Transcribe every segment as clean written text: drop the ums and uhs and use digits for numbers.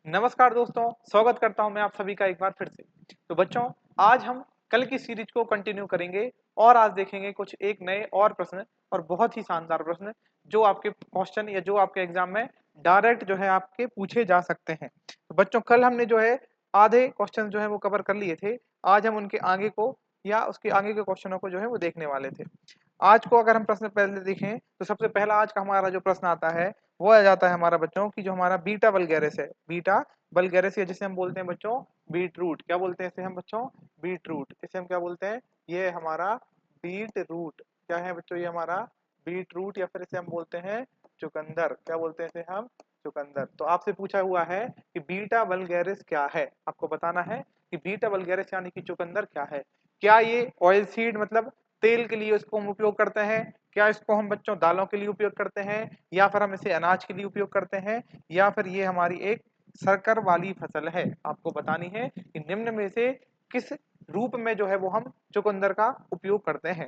नमस्कार दोस्तों, स्वागत करता हूं मैं आप सभी का एक बार फिर से। तो बच्चों, आज हम कल की सीरीज को कंटिन्यू करेंगे और आज देखेंगे कुछ एक नए और प्रश्न और बहुत ही शानदार प्रश्न जो आपके क्वेश्चन या जो आपके एग्जाम में डायरेक्ट जो है आपके पूछे जा सकते हैं। तो बच्चों, कल हमने जो है आधे क्वेश्चन जो है वो कवर कर लिए थे। आज हम उनके आगे को या उसके आगे के क्वेश्चनों को जो है वो देखने वाले थे। आज को अगर हम प्रश्न पहले देखें तो सबसे पहला आज का हमारा जो प्रश्न आता है वो आ जाता है हमारा बच्चों की जो हमारा बीटा वल्गैरिस है। बीटा वल्गैरिस या जिसे हम बोलते हैं बच्चों बीट रूट। क्या बोलते हैं इसे हम बच्चों? Beetroot. इसे हम क्या बोलते हैं? ये हमारा बीट रूट। क्या है बच्चों? ये हमारा बीट रूट या फिर इसे हम बोलते हैं चुकंदर। क्या बोलते हैं इसे हम? चुकंदर। तो आपसे पूछा हुआ है कि बीटा वल्गैरिस क्या है। आपको बताना है कि बीटा वल्गैरिस यानी कि चुकंदर क्या है। क्या ये ऑयल सीड मतलब तेल के लिए इसको हम उपयोग करते हैं? क्या इसको हम बच्चों दालों के लिए उपयोग करते हैं, या फिर हम इसे अनाज के लिए उपयोग करते हैं, या फिर ये हमारी एक सरकर वाली फसल है? आपको बतानी है कि निम्न में से किस रूप में जो है वो हम चुकंदर का उपयोग करते हैं।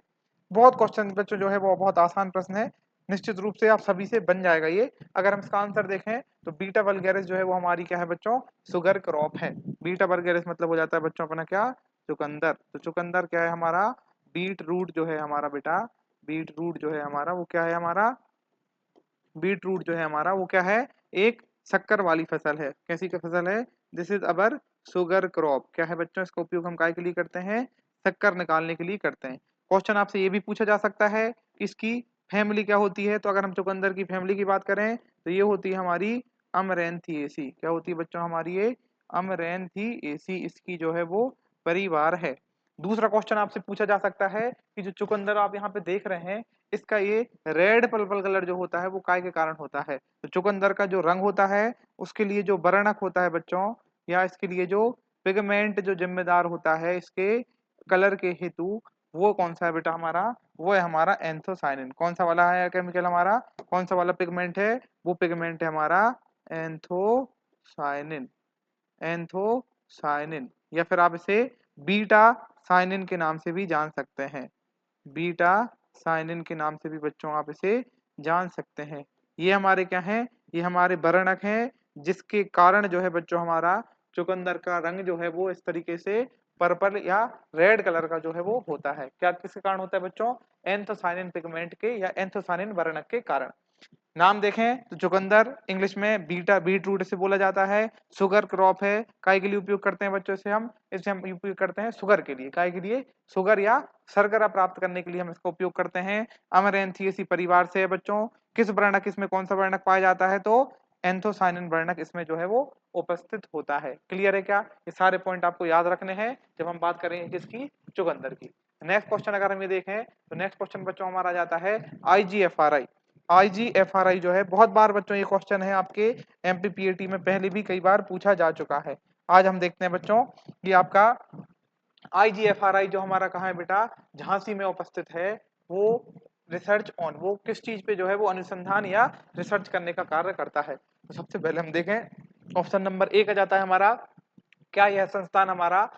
बहुत क्वेश्चन बच्चों जो है वो बहुत आसान प्रश्न है, निश्चित रूप से आप सभी से बन जाएगा ये। अगर हम इसका आंसर देखें तो बीटा वल्गैरिस जो है वो हमारी क्या है बच्चों? शुगर क्रॉप है। बीटा वल्गैरिस मतलब हो जाता है बच्चों अपना क्या? चुकंदर। तो चुकंदर क्या है हमारा? बीट रूट जो है हमारा बेटा, बीट रूट जो है हमारा वो क्या है हमारा? बीट रूट जो है हमारा वो क्या है? एक शक्कर वाली फसल है। कैसी का फसल है? This is our sugar crop. क्या है बच्चों? इसका उपयोग हम काय के लिए करते हैं? शक्कर निकालने के लिए करते हैं। क्वेश्चन आपसे ये भी पूछा जा सकता है इसकी फैमिली क्या होती है। तो अगर हम चुकंदर की फैमिली की बात करें तो ये होती है हमारी अमरैंथिएसी। क्या होती है बच्चों हमारी ये? अमरैंथिएसी इसकी जो है वो परिवार है। दूसरा क्वेश्चन आपसे पूछा जा सकता है कि जो चुकंदर आप यहाँ पे देख रहे हैं इसका ये रेड पर्पल कलर जो होता है वो काय के कारण होता है। तो चुकंदर का जो रंग होता है उसके लिए जो वर्णक होता है बच्चों, या इसके लिए जो पिगमेंट जो जिम्मेदार होता है इसके कलर के हेतु, वो कौन सा है बेटा हमारा? वो है हमारा एंथोसाइनिन। कौन सा वाला है केमिकल हमारा? कौन सा वाला पिगमेंट है? वो पिगमेंट है हमारा एंथोसाइनिन। एंथोसाइनिन या फिर आप इसे बीटा साइनिन के नाम से भी जान सकते हैं। बीटा साइनिन के नाम से भी बच्चों आप इसे जान सकते हैं। ये हमारे क्या हैं? ये हमारे वर्णक हैं जिसके कारण जो है बच्चों हमारा चुकंदर का रंग जो है वो इस तरीके से पर्पल या रेड कलर का जो है वो होता है। क्या किसके कारण होता है बच्चों? एंथोसाइनिन पिगमेंट के या एंथोसाइनिन वर्णक के कारण। नाम देखें तो चुकंदर इंग्लिश में बीटा बीट रूट से बोला जाता है। शुगर क्रॉप है। काय के लिए उपयोग करते हैं बच्चों इसे हम उपयोग करते हैं शुगर के लिए। काय के लिए? शुगर या शर्करा प्राप्त करने के लिए हम इसका उपयोग करते हैं। अमरैंथिएसी परिवार से है बच्चों। किस वर्णक इसमें कौन सा वर्णक पाया जाता है? तो एंथोसाइनिन वर्णक इसमें जो है वो उपस्थित होता है। क्लियर है क्या? ये सारे पॉइंट आपको याद रखने हैं जब हम बात करेंगे किसकी? चुकंदर की। नेक्स्ट क्वेश्चन अगर हम ये देखें तो नेक्स्ट क्वेश्चन बच्चों हमारा जाता है IGFRI। IGFRI जो है बहुत बार बच्चों ये क्वेश्चन है आपके MPPAT में पहले भी कई बार पूछा जा चुका है। आज हम देखते हैं बच्चों कि आपका IGFRI जो हमारा कहाँ है बेटा? झांसी में उपस्थित है। वो रिसर्च ऑन, वो किस चीज पे जो है वो अनुसंधान या रिसर्च करने का कार्य करता है। तो सबसे पहले हम देखें ऑप्शन नंबर ए का जाता है हमारा, क्या यह संस्थान हमारा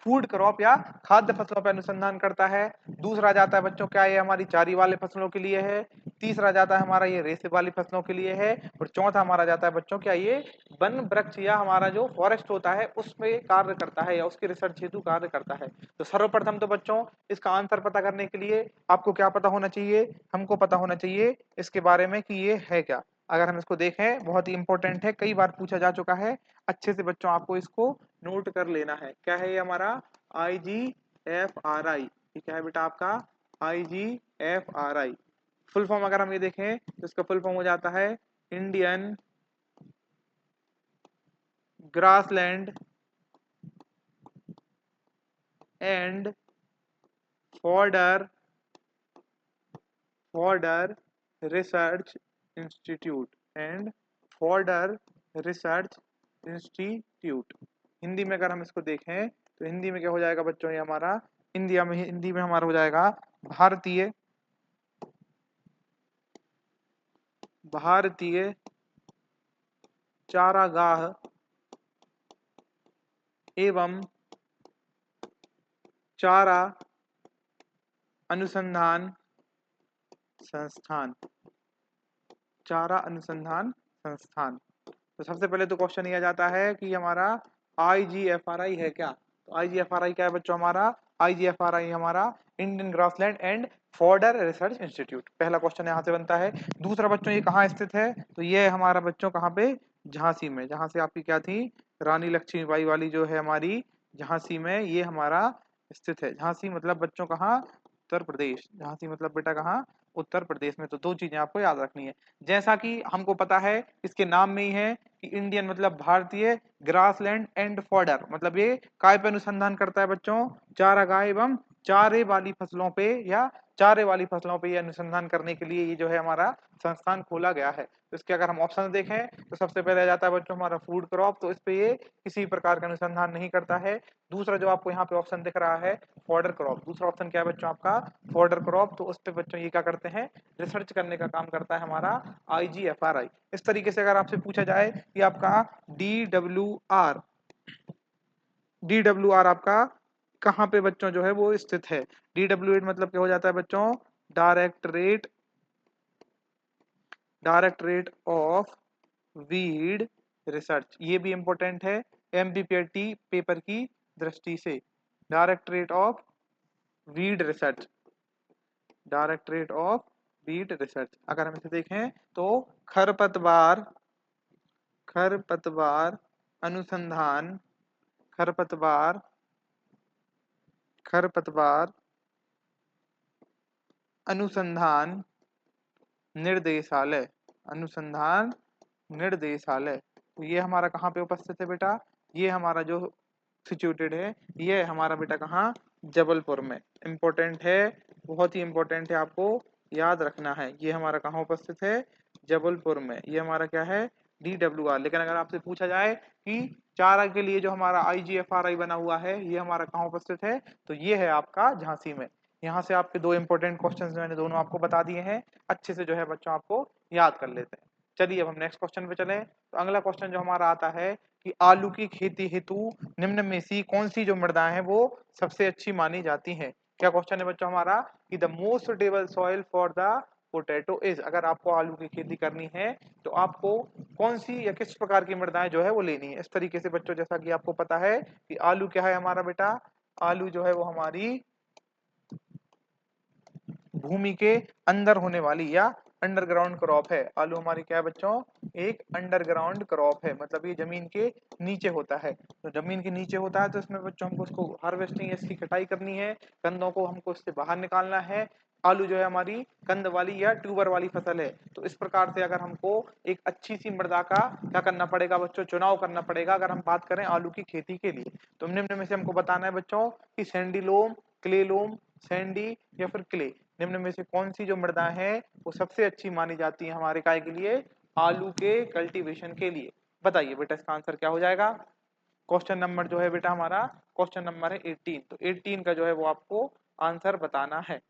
फूड क्रॉप या खाद्य फसलों पर अनुसंधान करता है? दूसरा जाता है बच्चों क्या ये हमारी चारी वाले फसलों के लिए है? तीसरा जाता है हमारा ये रेसे वाली फसलों के लिए है? और चौथा हमारा जाता है बच्चों क्या ये वन वृक्ष या हमारा जो फॉरेस्ट होता है उसमें कार्य करता है या उसके रिसर्च हेतु कार्य करता है? तो सर्वप्रथम तो बच्चों इसका आंसर पता करने के लिए आपको क्या पता होना चाहिए? हमको पता होना चाहिए इसके बारे में कि ये है क्या। अगर हम इसको देखें बहुत ही इंपॉर्टेंट है, कई बार पूछा जा चुका है। अच्छे से बच्चों आपको इसको नोट कर लेना है। क्या है ये हमारा? IGFRI। ये क्या है बेटा आपका? IGFRI। फुल फॉर्म अगर हम ये देखें तो इसका फुल फॉर्म हो जाता है Indian grassland and fodder fodder research institute and fodder research institute. Hindi में अगर हम इसको देखें तो हिंदी में क्या हो जाएगा बच्चों? ये हमारा हिंदी में हमारा हो जाएगा भारतीय भारतीय चारागाह एवं चारा अनुसंधान संस्थान। चारा अनुसंधान संस्थान। तो सबसे पहले तो क्वेश्चन ये आ जाता है कि हमारा IGFRI है क्या? तो IGFRI क्या है बच्चों हमारा? IGFRI हमारा Indian grassland and fodder research institute. पहला क्वेश्चन यहाँ से बनता है। दूसरा बच्चों ये कहाँ स्थित है? तो ये हमारा बच्चों कहाँ पे? झांसी में। जहाँ से आपकी क्या थी? रानी लक्ष्मीबाई वाली जो है हमारी झांसी में ये हमारा स्थित है। झांसी मतलब बच्चों कहाँ? उत्तर प्रदेश। झांसी मतलब बेटा कहाँ? उत्तर प्रदेश में। तो दो चीजें आपको याद रखनी है। जैसा कि हमको पता है इसके नाम में ही है कि इंडियन मतलब भारतीय, ग्रासलैंड एंड फॉर्डर मतलब ये काय पे अनुसंधान करता है बच्चों? चारागाह एवं चारे वाली फसलों पे या चारे वाली फसलों पे ये अनुसंधान करने के लिए ये जो है हमारा संस्थान खोला गया है। तो इसके अगर हम ऑप्शन देखें तो सबसे पहले आ जाता है बच्चों हमारा फूड क्रॉप, तो इस पे ये किसी प्रकार का अनुसंधान नहीं करता है। दूसरा जो आपको यहाँ पे ऑप्शन दिख रहा है फॉर्डर क्रॉप, दूसरा ऑप्शन क्या है बच्चों आपका? Fodder crop. तो उस पे बच्चों ये क्या करते हैं? रिसर्च करने का काम करता है हमारा IGFRI। इस तरीके से अगर आपसे पूछा जाए कि आपका DWR आपका कहाँ पे बच्चों जो है वो स्थित है? DWR मतलब क्या हो जाता है बच्चों? Directorate of weed research. ये भी इंपॉर्टेंट है MPPT पेपर की दृष्टि से। Directorate of weed research, directorate of weed research. अगर हम इसे देखें तो खरपतवार खरपतवार अनुसंधान, खरपतवार खरपतवार अनुसंधान निर्देशालय, अनुसंधान निर्देशालय। तो ये हमारा कहाँ पे उपस्थित है बेटा? ये हमारा जो सिचुएटेड है ये हमारा बेटा कहाँ? जबलपुर में। इंपॉर्टेंट है, बहुत ही इंपॉर्टेंट है, आपको याद रखना है। ये हमारा कहाँ उपस्थित है? जबलपुर में। ये हमारा क्या है? DWR। लेकिन अगर आपसे पूछा जाए कि चारा के लिए जो हमारा IGFRI बना हुआ है ये हमारा कहाँ उपस्थित है? तो ये है आपका झांसी में। यहाँ से आपके दो इंपॉर्टेंट क्वेश्चंस मैंने दोनों आपको बता दिए हैं। अच्छे से जो है बच्चों आपको याद कर लेते हैं। चलिए अब हम नेक्स्ट क्वेश्चन पे चलें। तो अगला क्वेश्चन जो हमारा आता है कि आलू की खेती हेतु निम्न में से कौन सी जो मृदाएं हैं वो सबसे अच्छी मानी जाती हैं? क्या क्वेश्चन है बच्चों हमारा कि the most suitable soil for the potato is. अगर आपको आलू की खेती करनी है तो आपको कौन सी या किस प्रकार की मृदाएं जो है वो लेनी है? इस तरीके से बच्चों जैसा कि आपको पता है कि आलू क्या है हमारा बेटा? आलू जो है वो हमारी भूमि के अंदर होने वाली या अंडरग्राउंड क्रॉप है। आलू हमारी क्या है बच्चों? एक अंडरग्राउंड क्रॉप है, मतलब ये जमीन के नीचे होता है। तो जमीन के नीचे होता है तो इसमें बच्चों हमको उसको हार्वेस्टिंग, इसकी कटाई करनी है, कंदों को हमको इससे बाहर निकालना है। आलू जो है हमारी कंद वाली या ट्यूबर वाली फसल है। तो इस प्रकार से अगर हमको एक अच्छी सी मृदा का क्या करना पड़ेगा बच्चों? चुनाव करना पड़ेगा अगर हम बात करें आलू की खेती के लिए। तो निम्न में से हमको बताना है बच्चों कि सैंडी लोम, क्ले लोम, सैंडी या फिर क्ले, निम्न में से कौन सी जो मृदाएं हैं वो सबसे अच्छी मानी जाती है हमारे काय के लिए? आलू के कल्टीवेशन के लिए। बताइए बेटा इसका आंसर क्या हो जाएगा? क्वेश्चन नंबर जो है बेटा हमारा क्वेश्चन नंबर है 18। तो 18 का जो है वो आपको आंसर बताना है।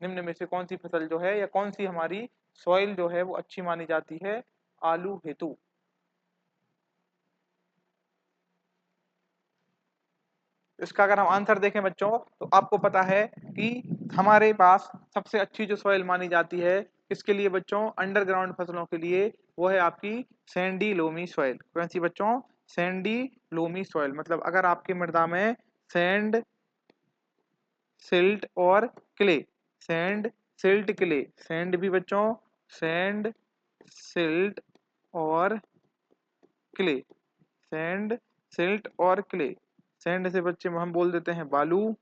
निम्न में से कौन सी फसल जो है या कौन सी हमारी सॉइल जो है वो अच्छी मानी जाती है आलू हेतु? इसका अगर हम आंसर देखें बच्चों तो आपको पता है कि हमारे पास सबसे अच्छी जो सॉइल मानी जाती है किसके लिए बच्चों? अंडरग्राउंड फसलों के लिए। वो है आपकी सैंडी लोमी सॉइल। कौन सी बच्चों? Sandy loamy soil. मतलब अगर आपकी मृदा में सैंड, सिल्ट और clay, sand, silt, clay, sand भी बच्चों, सैंड, सिल्ट और क्ले, सैंड, सिल्ट और क्ले। सैंड से बच्चे हम बोल देते हैं बालू,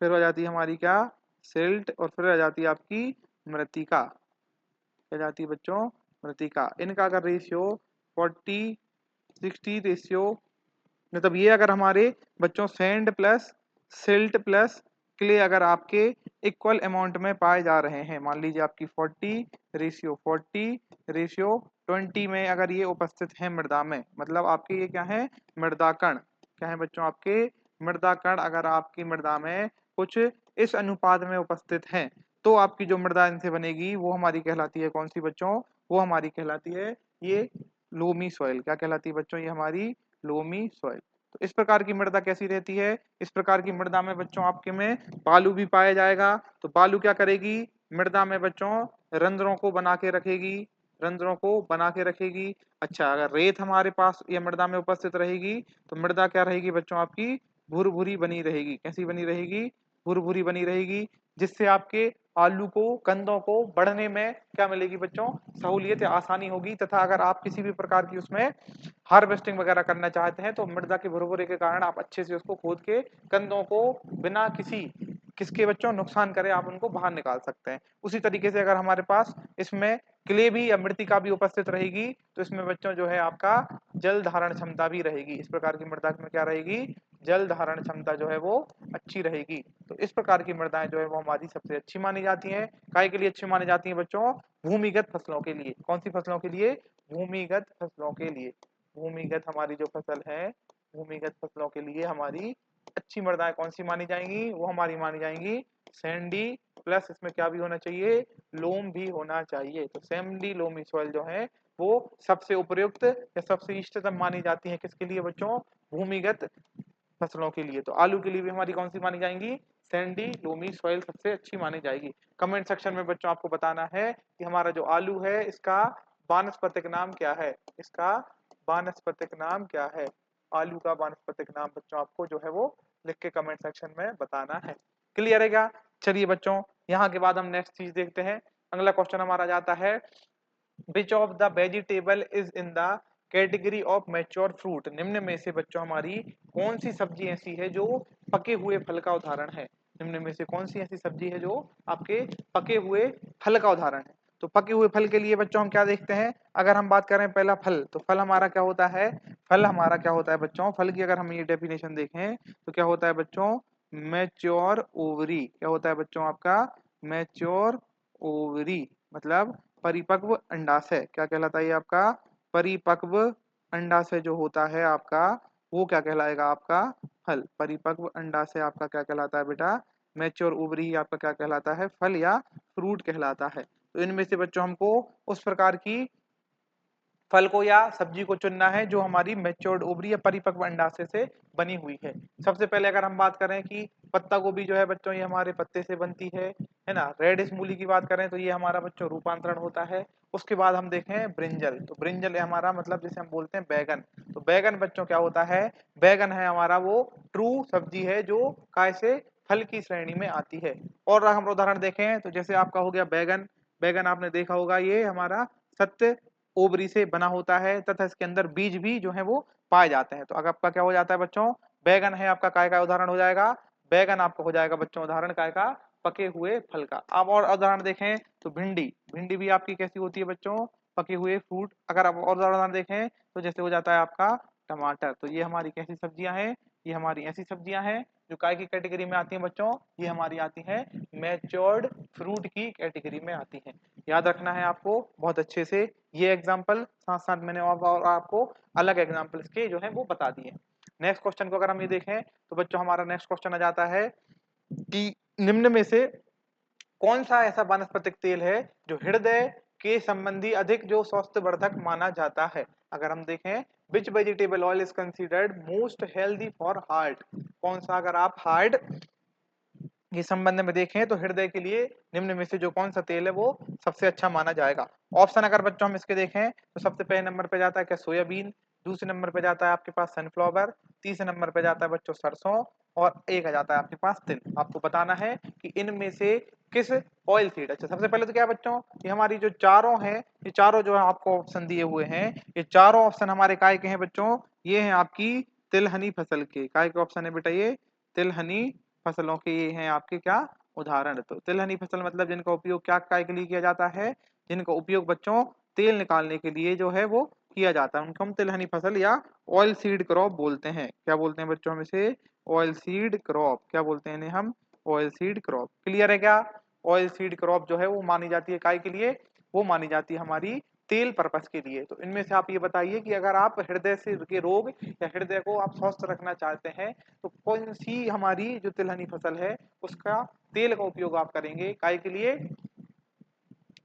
फिर हो जाती है हमारी क्या? सिल्ट, और फिर आ जाती है आपकी मृतिका। क्या जाती है बच्चों? मृतिका। इनका अगर रेशियो 40-60 रेशियो, मतलब ये अगर हमारे बच्चों sand plus silt plus clay अगर आपके इक्वल अमाउंट में पाए जा रहे हैं, मान लीजिए आपकी 40 रेशियो 20 में अगर ये उपस्थित है मृदा में, मतलब आपके ये क्या है? मृदा कण। क्या है बच्चों? आपके मृदा कण अगर आपकी मृदा में कुछ इस अनुपात में उपस्थित हैं तो आपकी जो मृदा इनसे बनेगी वो हमारी कहलाती है कौन सी बच्चों? वो हमारी कहलाती है ये लोमी सॉइल। क्या कहलाती है बच्चों? ये हमारी लोमी सॉइल। तो इस प्रकार की मृदा कैसी रहती है? इस प्रकार की मृदा में बच्चों आपके में बालू भी पाया जाएगा। तो बालू क्या करेगी? मृदा में बच्चों रंध्रों को बना के रखेगी, रंध्रों को बना के रखेगी। अच्छा, अगर रेत हमारे पास या मृदा में उपस्थित रहेगी तो मृदा क्या रहेगी बच्चों आपकी भुरभुरी बनी रहेगी। कैसी बनी रहेगी? भुरभुरी बनी रहेगी, जिससे आपके आलू को, कंदों को बढ़ने में क्या मिलेगी बच्चों? सहूलियत या आसानी होगी। तथा अगर आप किसी भी प्रकार की उसमें हार्वेस्टिंग वगैरह करना चाहते हैं तो मृदा के भुरभुरे के कारण आप अच्छे से उसको खोद के कंदों को बिना किसके बच्चों नुकसान करे आप उनको बाहर निकाल सकते हैं। उसी तरीके से अगर हमारे पास इसमें क्ले भी या मृतिका भी उपस्थित रहेगी तो इसमें बच्चों जो है आपका जल धारण क्षमता भी रहेगी। इस प्रकार की मृदा में क्या रहेगी? जल धारण क्षमता जो है वो अच्छी रहेगी। तो इस प्रकार की मृदाएं जो है वो हमारी सबसे अच्छी मानी जाती हैं। काय के लिए अच्छी मानी जाती हैं बच्चों? भूमिगत फसलों के लिए। कौन सी फसलों के लिए? भूमिगत फसलों के लिए। भूमिगत हमारी जो फसल है, भूमिगत फसलों के लिए हमारी अच्छी मृदाएं कौन सी मानी जाएंगी? वो हमारी मानी जाएंगी सैंडी, प्लस इसमें क्या भी होना चाहिए? लोम भी होना चाहिए। तो सैंडी लोमी सॉइल जो है वो सबसे उपयुक्त या सबसे इष्टतम मानी जाती है किसके लिए बच्चों? भूमिगत फसलों के लिए। तो आलू के लिए भी हमारी कौन सी मानी जाएंगी? सैंडी लोमी सॉइल सबसे अच्छी मानी जाएगी। कमेंट सेक्शन में बच्चों आपको बताना है कि हमारा जो आलू है इसका वानस्पतिक नाम क्या है? इसका वानस्पतिक नाम क्या है? आलू का वानस्पतिक नाम बच्चों आपको जो है वो लिख के कमेंट सेक्शन में बताना है। क्लियर है क्या? चलिए बच्चों, यहाँ के बाद हम नेक्स्ट चीज देखते हैं। अगला क्वेश्चन हमारा जाता है, which of the vegetable is in the category of mature fruit. निम्न में से बच्चों हमारी कौन सी सब्जी ऐसी है जो पके हुए फल का उदाहरण है? निम्न में से कौन सी ऐसी सब्जी है जो आपके पके हुए फल का उदाहरण है? तो पके हुए फल के लिए बच्चों हम क्या देखते हैं? अगर हम बात करें पहला फल, तो फल हमारा क्या होता है? फल हमारा क्या होता है बच्चों? फल की अगर हम ये डेफिनेशन देखें तो क्या होता है बच्चों? Mature ovary. क्या होता है बच्चों आपका? मैच्योर ओवरी मतलब परिपक्व अंडाशय। क्या कहलाता है ये आपका? परिपक्व अंडाशय जो होता है आपका वो क्या कहलाएगा? आपका फल। परिपक्व अंडाशय आपका क्या कहलाता है बेटा? मैच्योर ओवरी ही आपका क्या कहलाता है? फल या फ्रूट कहलाता है। तो इनमें से बच्चों हमको उस प्रकार की फल को या सब्जी को चुनना है जो हमारी मैच्योर्ड ओवरी या परिपक्व अंडाशय से बनी हुई है। सबसे पहले अगर हम बात करें कि पत्ता गोभी जो है बच्चों ये हमारे पत्ते से बनती है ना। रेडिश मूली की बात करें तो ये हमारा बच्चों रूपांतरण होता है। उसके बाद हम देखें ब्रिंजल, तो ब्रिंजल है हमारा मतलब जिसे हम बोलते हैं बैगन। तो बैगन बच्चों क्या होता है? बैगन है हमारा वो ट्रू सब्जी है जो काय से फल की श्रेणी में आती है। और हम उदाहरण देखें तो जैसे आपका हो गया बैगन। बैगन आपने देखा होगा ये हमारा सत्य ओवरी से बना होता है तथा इसके अंदर बीज भी जो है वो पाए जाते हैं। तो अगर आपका क्या हो जाता है बच्चों? बैगन है आपका काय का उदाहरण हो जाएगा? बैगन आपका हो जाएगा बच्चों उदाहरण काय का? पके हुए फल का। अब और उदाहरण देखें तो भिंडी। भिंडी भी आपकी कैसी होती है बच्चों? पके हुए फ्रूट। अगर आप और उदाहरण देखें तो जैसे हो जाता है आपका टमाटर। तो ये हमारी कैसी सब्जियां हैं? ये हमारी ऐसी सब्जियां हैं जो काय की कैटेगरी में आती हैं बच्चों? ये हमारी आती हैं मैच्योर्ड फ्रूट की कैटेगरी में आती हैं। याद रखना है आपको बहुत अच्छे से ये एग्जाम्पल, साथ साथ मैंने और आपको अलग एग्जाम्पल्स के जो है वो बता दिए। नेक्स्ट क्वेश्चन को अगर हम ये देखें तो बच्चों हमारा नेक्स्ट क्वेश्चन आ जाता है कि निम्न में से कौन सा ऐसा वानस्पतिक तेल है जो हृदय के संबंधी अधिक जो स्वास्थ्यवर्धक माना जाता है? अगर हम देखें which vegetable oil is considered most healthy for heart. कौन सा अगर आप हार्ट के संबंध में देखें तो हृदय के लिए निम्न में से जो कौन सा तेल है वो सबसे अच्छा माना जाएगा? ऑप्शन अगर बच्चों हम इसके देखें तो सबसे पहले नंबर पे जाता है क्या? सोयाबीन। दूसरे नंबर पे जाता है आपके पास सनफ्लावर। तीसरे नंबर पे जाता है बच्चों सरसों। और एक आ जाता है आपके पास तिल। आपको बताना है कि इनमें से किस ऑयल सीड। अच्छा, सबसे पहले तो क्या है बच्चों? ये हमारी जो चारों हैं, ये चारों जो है आपको ऑप्शन दिए हुए हैं, ये चारों ऑप्शन हमारे काय के हैं बच्चों? ये हैं आपकी तिलहनी फसल के। काय के ऑप्शन है बेटा ये? तिलहनी फसलों के ये हैं आपके क्या उदाहरण। तो तिलहनी फसल मतलब जिनका उपयोग क्या काय के लिए किया जाता है? जिनका उपयोग बच्चों तेल निकालने के लिए जो है वो किया जाता है उनको हम तिलहनी फसल या ऑयल सीड क्रॉप बोलते हैं। क्या बोलते हैं बच्चों हम इसे? Oil seed crop. क्या बोलते हैं इन्हें हम? Oil seed crop. क्लियर है क्या? ऑयल सीड क्रॉप जो है वो मानी जाती है काय के लिए? वो मानी जाती है हमारी तेल पर्पस के लिए। तो इनमें से आप ये बताइए कि अगर आप हृदय से के रोग या हृदय को आप स्वस्थ रखना चाहते हैं तो कौन सी हमारी जो तिलहनी फसल है उसका तेल का उपयोग आप करेंगे काय के लिए?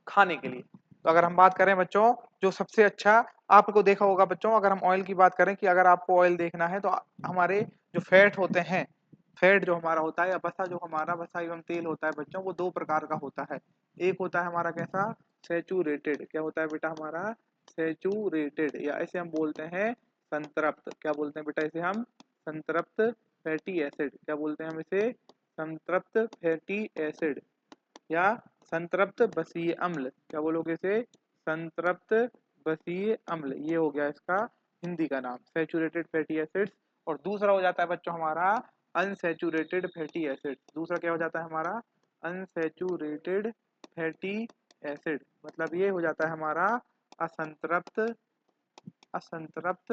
खाने के लिए। तो अगर हम बात करें बच्चों जो सबसे अच्छा आपको देखा होगा बच्चों, अगर हम ऑयल की बात करें कि अगर आपको ऑयल देखना है तो हमारे जो फैट होते हैं, फैट जो हमारा होता है या वसा जो हमारा वसा एवं तेल होता है बच्चों वो दो प्रकार का होता है। एक होता है हमारा कैसा? सैचुरेटेड, क्या होता है बेटा हमारा सैचुरेटेड, या इसे हम बोलते हैं संतृप्त। क्या बोलते हैं बेटा इसे हम संतृप्त फैटी एसिड। क्या बोलते हैं हम इसे संतृप्त फैटी एसिड या संतृप्त बसीय अम्ल। क्या बोलोगे इसे संतृप्त बसीय अम्ल, ये हो गया इसका हिंदी का नाम सैचुरेटेड फैटी एसिड्स। और दूसरा हो जाता है बच्चों हमारा अनसैचुरेटेड फैटी एसिड। दूसरा क्या हो जाता है हमारा अनसैचुरेटेड फैटी एसिड, मतलब ये हो जाता है हमारा असंतृप्त असंतृप्त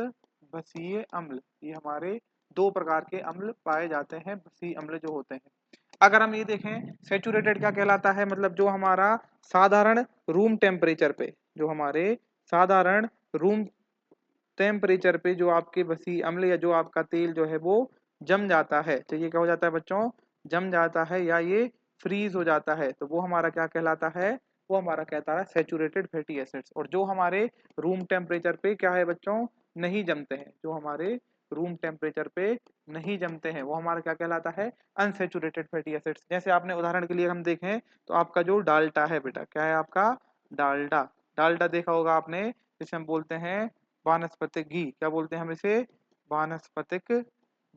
बसीय अम्ल। ये हमारे दो प्रकार के अम्ल पाए जाते हैं, बसीय अम्ल जो होते हैं। अगर हम ये देखें सैचुरेटेड क्या कहलाता है, मतलब जो हमारा साधारण रूम टेम्परेचर पे, जो हमारे साधारण रूम टेम्परेचर पे जो आपके बसीय अम्ल या जो आपका तेल जो है वो जम जाता है, तो ये क्या हो जाता है बच्चों जम जाता है या ये फ्रीज हो जाता है, तो वो हमारा क्या कहलाता है, वो हमारा कहता है सैचुरेटेड फैटी एसिड्स। और जो हमारे रूम टेम्परेचर पे क्या है बच्चों नहीं जमते हैं, जो हमारे रूम टेम्परेचर पे नहीं जमते हैं, वो हमारा क्या कहलाता है अनसैचुरेटेड फैटी एसिड्स। जैसे आपने उदाहरण के लिए हम देखें तो आपका जो डाल्टा है बेटा, क्या है आपका डाल्डा। डाल्डा देखा होगा आपने, जिसे हम बोलते हैं वानस्पतिक घी। क्या बोलते हैं हम इसे वानस्पतिक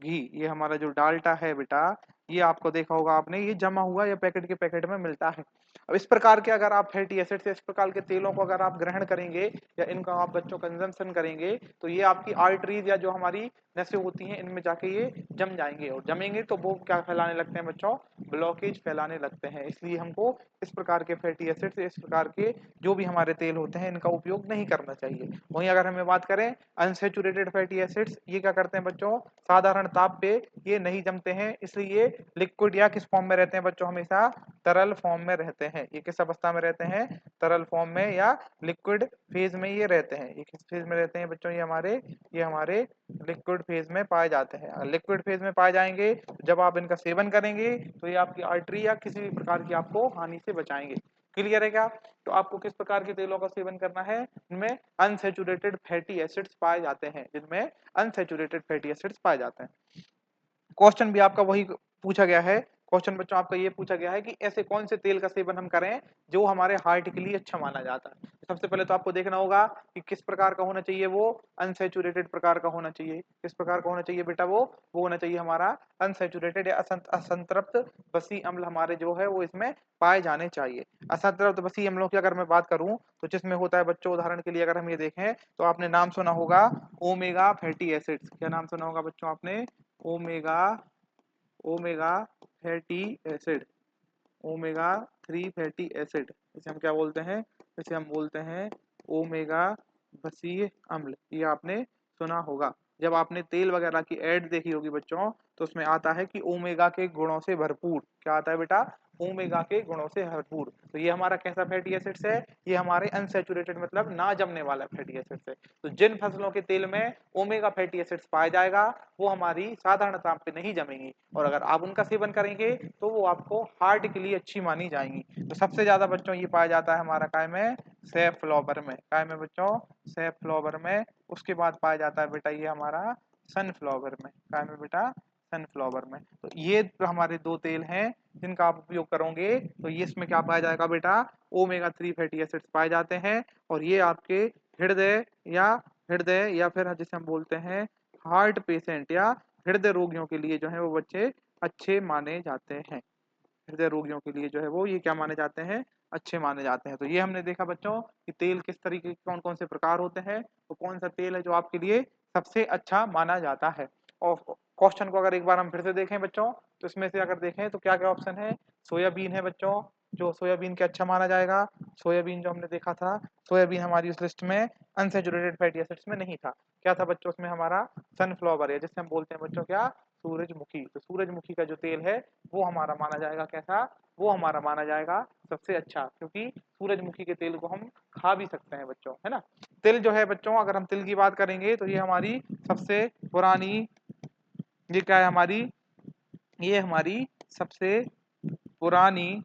घी। ये हमारा जो डाल्टा है बेटा, ये आपको देखा होगा आपने, ये जमा हुआ या पैकेट के पैकेट में मिलता है। अब इस प्रकार के अगर आप फैटी एसिड्स इस प्रकार के तेलों को अगर आप ग्रहण करेंगे या इनका आप बच्चों कंजम्पशन करेंगे, तो ये आपकी आर्टरीज या जो हमारी नसें होती हैं इनमें जाके ये जम जाएंगे, और जमेंगे तो वो क्या फैलाने लगते हैं बच्चों ब्लॉकेज फैलाने लगते हैं। इसलिए हमको इस प्रकार के फैटी एसिड्स, इस प्रकार के जो भी हमारे तेल होते हैं इनका उपयोग नहीं करना चाहिए। वहीं अगर हमें बात करें अनसैचुरेटेड फैटी एसिड्स, ये क्या करते हैं बच्चों साधारण ताप पे ये नहीं जमते हैं, इसलिए ये लिक्विड या किस फॉर्म में रहते हैं बच्चों हमेशा तरल फॉर्म में रहते हैं। ये किस अवस्था में रहते हैं तरल फॉर्म में या लिक्विड फेज में ये रहते हैं। ये किस फेज में रहते हैं बच्चों ये हमारे लिक्विड फेज में पाए जाते हैं। अगर लिक्विड फेज में पाए जाएंगे जब आप इनका सेवन करेंगे तो ये आपकी आर्टरी या किसी भी प्रकार की आपको हानि से बचाएंगे। क्लियर है क्या? तो आपको किस प्रकार के तेलों का सेवन करना है, इनमें अनसैचुरेटेड फैटी एसिड्स पाए जाते हैं, जिनमें अनसैचुरेटेड फैटी एसिड्स पाए जाते हैं। क्वेश्चन भी आपका वही पूछा गया है, क्वेश्चन बच्चों आपका ये पूछा गया है कि ऐसे कौन से तेल का सेवन हम करें जो हमारे हार्ट के लिए अच्छा माना जाता है। सबसे पहले तो आपको देखना होगा कि किस प्रकार का होना चाहिए, वो अनसैचुरेटेड प्रकार का होना चाहिए। किस प्रकार का होना चाहिए बेटा, वो होना चाहिए हमारा अनसैचुरेटेड या असंतृप्त बसी अम्ल हमारे जो है वो इसमें पाए जाने चाहिए। असंतृप्त बसी अम्लों की अगर मैं बात करूं तो जिसमें होता है बच्चों, उदाहरण के लिए अगर हम ये देखें तो आपने नाम सुना होगा ओमेगा फैटी एसिड्स। क्या नाम सुना होगा बच्चों आपने, omega omega fatty acid, omega 3 fatty acid, इसे हम क्या बोलते हैं, इसे हम बोलते हैं ओमेगा बसीय अम्ल। ये आपने सुना होगा। जब आपने तेल वगैरह की ऐड देखी होगी बच्चों तो उसमें आता है कि ओमेगा के गुणों से भरपूर, क्या आता है बेटा ओमेगा के गुणों से भरपूर। तो ये हमारा कैसा फैटी एसिड्स है, ये हमारे अनसैचुरेटेड मतलब ना जमने वाला फैटी एसिड्स है। तो जिन फसलों के तेल में ओमेगा फैटी एसिड्स पाया जाएगा वो हमारी साधारण ताप पे नहीं जमेंगी, और अगर आप उनका सेवन करेंगे तो वो आपको हार्ट के लिए अच्छी मानी जाएंगी। तो सबसे ज्यादा बच्चों ये पाया जाता है हमारा काय में, सैफलॉवर में। काय में बच्चों, सैफलॉवर में। उसके बाद पाया जाता है बेटा ये हमारा सनफ्लावर में। काय में बेटा, सनफ्लावर में। तो ये जो हमारे दो तेल हैं जिनका आप उपयोग करोगे तो ये इसमें क्या पाया जाएगा बेटा, ओमेगा 3 फैटी एसिड्स पाए जाते हैं। और ये आपके हृदय या फिर जिसे हम बोलते हैं हार्ट पेशेंट या हृदय रोगियों के लिए जो है वो बच्चे अच्छे माने जाते हैं। हृदय रोगियों के लिए जो है वो ये क्या माने जाते हैं, अच्छे माने जाते हैं। तो ये हमने देखा बच्चों कि तेल किस तरीके के कौन कौन से प्रकार होते हैं, तो कौन सा तेल है जो आपके लिए सबसे अच्छा माना जाता है। और क्वेश्चन को अगर एक बार हम फिर से देखें बच्चों तो इसमें से अगर देखें तो क्या क्या ऑप्शन है, सोयाबीन है बच्चों, जो सोयाबीन के अच्छा माना जाएगा। सोयाबीन जो हमने देखा था, सोयाबीन हमारी उस लिस्ट में अनसैचुरेटेड फैटी एसिड्स में नहीं था। क्या था बच्चों उसमें हमारा सनफ्लावर है, जिससे हम बोलते हैं बच्चों क्या, सूरजमुखी। तो सूरजमुखी का जो तेल है वो हमारा माना जाएगा कैसा, वो हमारा माना जाएगा सबसे अच्छा, क्योंकि सूरजमुखी के तेल को हम खा भी सकते हैं बच्चों, है ना। तिल जो है बच्चों, अगर हम तिल की बात करेंगे तो ये हमारी सबसे पुरानी, ये क्या है हमारी, ये हमारी सबसे पुरानी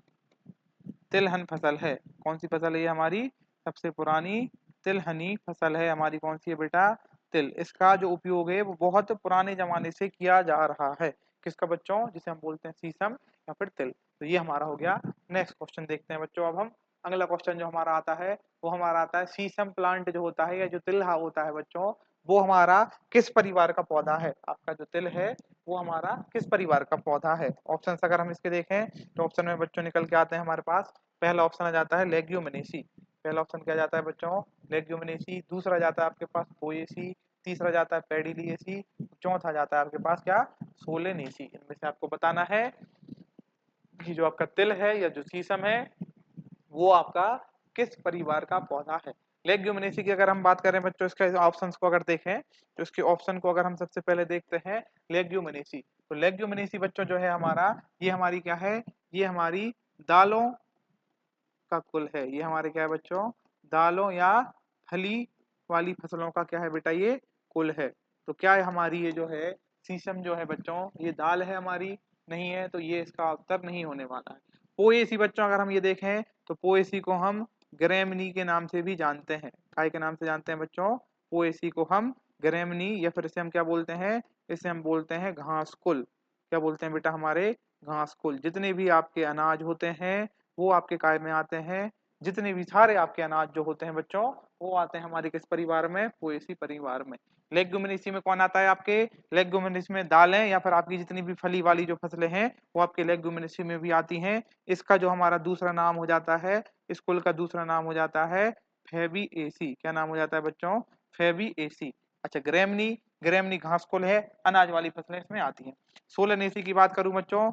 तिलहन फसल है। कौन सी फसल है ये हमारी, सबसे पुरानी तिलहनी फसल है हमारी। कौन सी है बेटा, तिल। इसका जो उपयोग है वो बहुत पुराने जमाने से किया जा रहा है। किसका बच्चों, जिसे हम बोलते हैं शीशम या फिर तिल। तो ये हमारा हो गया। नेक्स्ट क्वेश्चन देखते हैं बच्चों अब हम अगला क्वेश्चन जो हमारा आता है वो हमारा आता है सीसम प्लांट जो होता है या जो तिल होता है बच्चों, वो हमारा किस परिवार का पौधा है? आपका जो तिल है वो हमारा किस परिवार का पौधा है? ऑप्शन अगर हम इसके देखें तो ऑप्शन में बच्चों निकल के आते हैं हमारे पास। पहला ऑप्शन आ जाता है लेग्यूमिनेसी। पहला ऑप्शन क्या जाता है बच्चों? लेग्यूमिनेसी। दूसरा जाता है आपके पास पोएसी। तीसरा जाता है पेडिलिएसी। चौथा जाता है आपके पास क्या? सोलेनेसी। इनमें से आपको बताना है कि जो आपका तिल है या जो सीसम है वो आपका किस परिवार का पौधा है? लेग्यूमिनेसी की अगर हम बात करें बच्चों, इसके ऑप्शंस को अगर देखें तो इसके ऑप्शन को अगर हम सबसे पहले देखते हैं लेग्यूमिनेसी, तो लेग्यूमिनेसी बच्चों जो है हमारा, ये हमारी क्या है? ये हमारी दालों का कुल है। ये हमारे क्या है बच्चों? दालों या फली वाली फसलों का क्या है बेटा? ये कुल है। तो क्या है हमारी ये जो है सीसम जो है बच्चों, ये दाल है हमारी? नहीं है, तो ये इसका उत्तर नहीं होने वाला है। पोएसी बच्चों अगर हम ये देखें तो पोएसी को हम ग्रेमनी के नाम से भी जानते हैं। काय के नाम से जानते हैं बच्चों? पोएसी को हम ग्रेमनी, या फिर इसे हम क्या बोलते हैं? इसे हम बोलते हैं घास कुल। क्या बोलते हैं बेटा? हमारे घास कुल। जितने भी आपके अनाज होते हैं वो आपके काय में आते हैं। जितने भी सारे आपके अनाज जो होते हैं बच्चों वो आते हैं हमारे किस परिवार में? पोएसी परिवार में। लेग्युमिनेसी में कौन आता है आपके? लेग्युमिनेसी में दालें या फिर आपकी जितनी भी फली वाली जो फसलें हैं वो आपके लेग्युमिनेसी में भी आती हैं। इसका जो हमारा दूसरा नाम हो जाता है, इस कुल का दूसरा नाम हो जाता है फेबिएसी। क्या नाम हो जाता है बच्चों? फेबिएसी। अच्छा, ग्रेमनी, ग्रेमनी घास कुल है, अनाज वाली फसलें इसमें आती हैं। सोलनेसी की बात करूं बच्चों,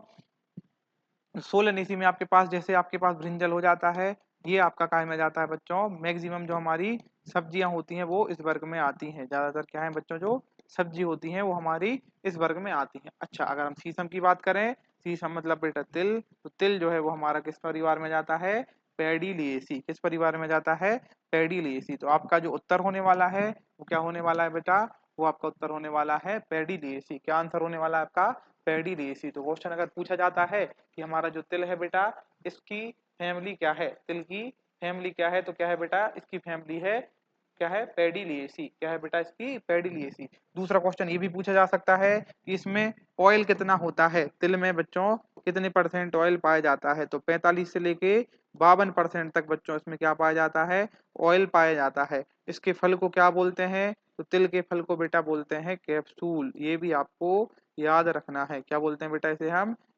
सोलनेसी में आपके पास जैसे आपके पास ब्रिंजल हो जाता है, ये आपका काय में जाता है बच्चों? मैक्सिमम जो हमारी सब्जियां होती हैं वो इस वर्ग में आती हैं। ज्यादातर क्या है बच्चों? जो सब्जी होती हैं वो हमारी इस वर्ग में आती हैं। अच्छा, अगर हम सीसम की बात करें, सीसम मतलब बेटा तिल, तो तिल जो है वो हमारा किस परिवार में जाता है? पेडिलिएसी। किस परिवार में जाता है? पेडिलिएसी। तो आपका जो उत्तर होने वाला है वो क्या होने वाला है बेटा? वो आपका उत्तर होने वाला है पेडिलिएसी। क्या आंसर होने वाला है आपका? पेडिलिएसी। तो क्वेश्चन अगर पूछा जाता है कि हमारा जो तिल है बेटा, इसकी फैमिली क्या है? तिल की फैमिली क्या है? तो क्या है बेटा? इसकी फैमिली है क्या है? पेडिलिएसी। क्या है बेटा? इसकी पेडिलिएसी। दूसरा क्वेश्चन ये भी पूछा जा सकता है कि इसमें ऑयल कितना होता है? तिल में बच्चों कितने परसेंट ऑयल पाया जाता है? तो 45 से लेके 52% तक बच्चों इसमें क्या पाया जाता है? ऑयल पाया जाता है। इसके फल को क्या बोलते हैं? तो तिल के फल को बेटा बोलते हैं कैप्सूल। ये भी आपको याद रखना है। क्या बोलते हैं बेटा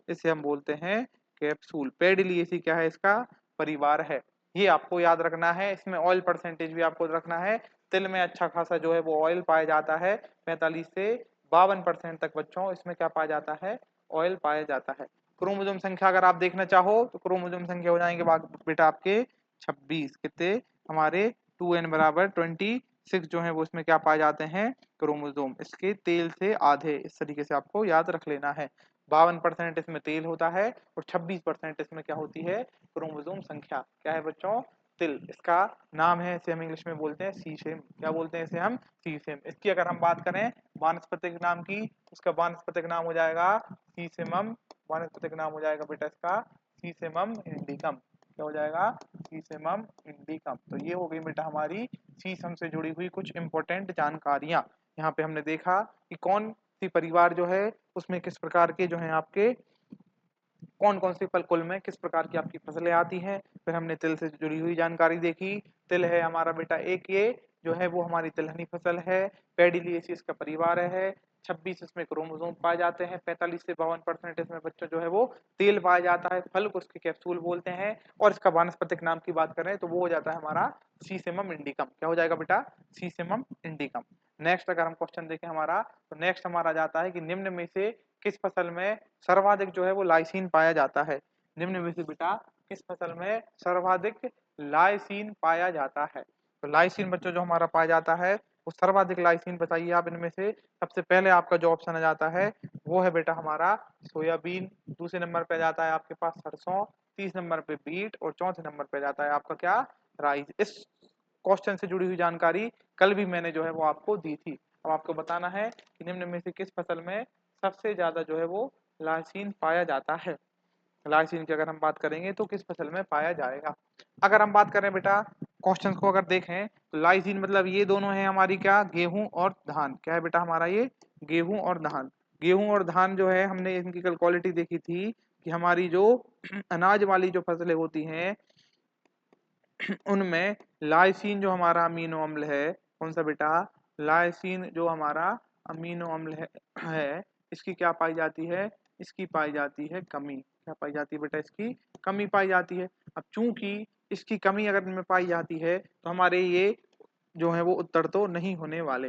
इसे हम बोलते हैं कैप्सूल। पेडिलिएसी क्या है? इसका परिवार है। ये आपको याद रखना है। इसमें ऑयल परसेंटेज भी आपको रखना है। तिल में अच्छा खासा जो है वो ऑयल पाया जाता है। 45 से 52% तक बच्चों इसमें क्या पाया जाता है? ऑयल पाया जाता है। क्रोमोसोम संख्या अगर आप देखना चाहो तो क्रोमोसोम संख्या हो जाएंगे बेटा आपके 26। कितने? हमारे 2n बराबर 26 जो है वो इसमें क्या पाए जाते हैं? क्रोमोसोम। इसके तेल से आधे, इस तरीके से आपको याद रख लेना है। 52% इसमें तेल होता है और 26% इसमें क्या होती है? क्रोमोसोम संख्या। क्या है बच्चों? तिल। इसका नाम है, इसे हम इंग्लिश में बोलते हैं सीसेम। क्या बोलते हैं इसे हम? सीसेम। इसकी अगर हम बात करें वानस्पतिक नाम की, उसका वानस्पतिक नाम हो जाएगा सीसेमम। वानस्पतिक नाम हो जाएगा बेटा इसका सीसेमम इंडिकम। क्या हो जाएगा? सीसेमम इंडिकम। तो ये हो गई बेटा हमारी सीसम से जुड़ी हुई कुछ इंपॉर्टेंट जानकारियां। यहाँ पे हमने देखा कि कौन सी परिवार जो है उसमें किस प्रकार के जो है आपके कौन कौन सी फल कुल में किस प्रकार की आपकी फसलें आती हैं। फिर हमने तिल से जुड़ी हुई जानकारी देखी। तिल है हमारा बेटा एक, ये जो है वो हमारी तिलहनी फसल है। पेडिलिएसी इसका परिवार है। 26 इसमें क्रोमोसोम पाए जाते हैं। 45 से 52% इसमें बच्चों जो है वो तेल पाया जाता है। फल को उसके कैप्सूल बोलते हैं। और इसका वानस्पतिक नाम की बात करें तो वो हो जाता है हमारा सीसेमम इंडिकम। क्या हो जाएगा बेटा? सीसेमम इंडिकम। नेक्स्ट अगर हम क्वेश्चन देखें हमारा, तो नेक्स्ट हमारा जाता है कि निम्न में से किस फसल में सर्वाधिक जो है वो लाइसीन पाया जाता है? निम्न में से बेटा किस फसल में सर्वाधिक लाइसीन पाया जाता है? तो लाइसीन बच्चों जो हमारा पाया जाता है वो सर्वाधिक लाइसीन बताइए आप इनमें से। सबसे पहले आपका जो ऑप्शन आ जाता है वो है बेटा हमारा सोयाबीन। दूसरे नंबर पे जाता है आपके पास सरसों। तीसरे नंबर पे बीट और चौथे नंबर पे जाता है आपका क्या? राइस। इस क्वेश्चन से जुड़ी हुई जानकारी कल भी मैंने जो है वो आपको दी थी। अब आपको बताना है कि निम्न में से किस फसल में सबसे ज्यादा जो है वो लाइसीन पाया जाता है। लाइसीन की अगर हम बात करेंगे तो किस फसल में पाया जाएगा? अगर हम बात करें बेटा क्वेश्चन को अगर देखें तो लाइसीन मतलब ये दोनों है हमारी क्या? गेहूं और धान। क्या है बेटा हमारा? ये गेहूं और धान। गेहूं और धान जो है हमने इनकी कल क्वालिटी देखी थी कि हमारी जो अनाज वाली जो फसलें होती हैं उनमें लाइसिन जो हमारा अमीनो अम्ल है, कौन सा बेटा, लाइसिन जो हमारा अमीनो अम्ल है इसकी क्या पाई जाती है, इसकी पाई जाती है कमी। क्या पाई जाती है बेटा, इसकी कमी पाई जाती है। अब चूंकि इसकी कमी अगर इनमें पाई जाती है तो हमारे ये जो है वो उत्तर तो नहीं होने वाले।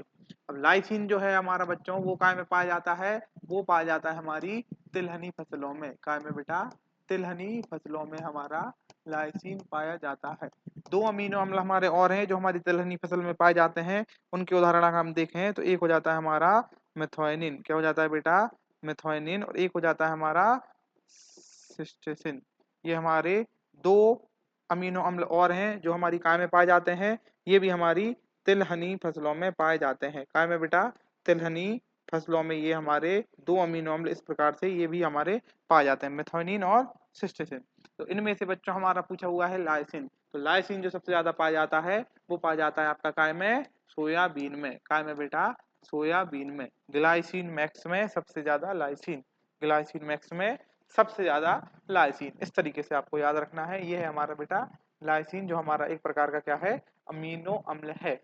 अब लाइसिन जो है हमारा बच्चों वो काय में पाया जाता है, वो पाया जाता है हमारी तिलहनी फसलों में। काय में बेटा, तिलहनी फसलों में हमारा लाइसिन पाया जाता है। दो अमीनो अम्ल हमारे और हैं जो हमारी तिलहनी फसल में पाए जाते हैं, उनके उदाहरण अगर हम देखें तो एक हो जाता है हमारा मेथोनिन। क्या हो जाता है बेटा, मेथोनिन। और एक हो जाता है हमारा सिस्टेसिन। ये हमारे दो अमीनो अम्ल और हैं जो हमारी काय में पाए जाते हैं, ये भी हमारी तिलहनी फसलों में पाए जाते हैं। काय में बेटा, तिलहनी फसलों में ये हमारे दो अमीनो अम्ल इस प्रकार से ये भी हमारे पाए जाते हैं, मेथोनिन और सिस्टेसिन। तो इनमें से बच्चों हमारा पूछा हुआ है लाइसिन। तो लाइसिन जो सबसे ज्यादा पाया जाता है वो पाया जाता है आपका काय में, सोयाबीन में। काय में बेटा, सोयाबीन में। ग्लाइसिन मैक्स में सबसे ज्यादा लाइसिन, ग्लाइसिन मैक्स में सबसे ज्यादा लाइसिन। इस तरीके से आपको याद रखना है। ये है हमारा बेटा लाइसिन जो हमारा एक प्रकार का क्या है, अमीनो अम्ल है।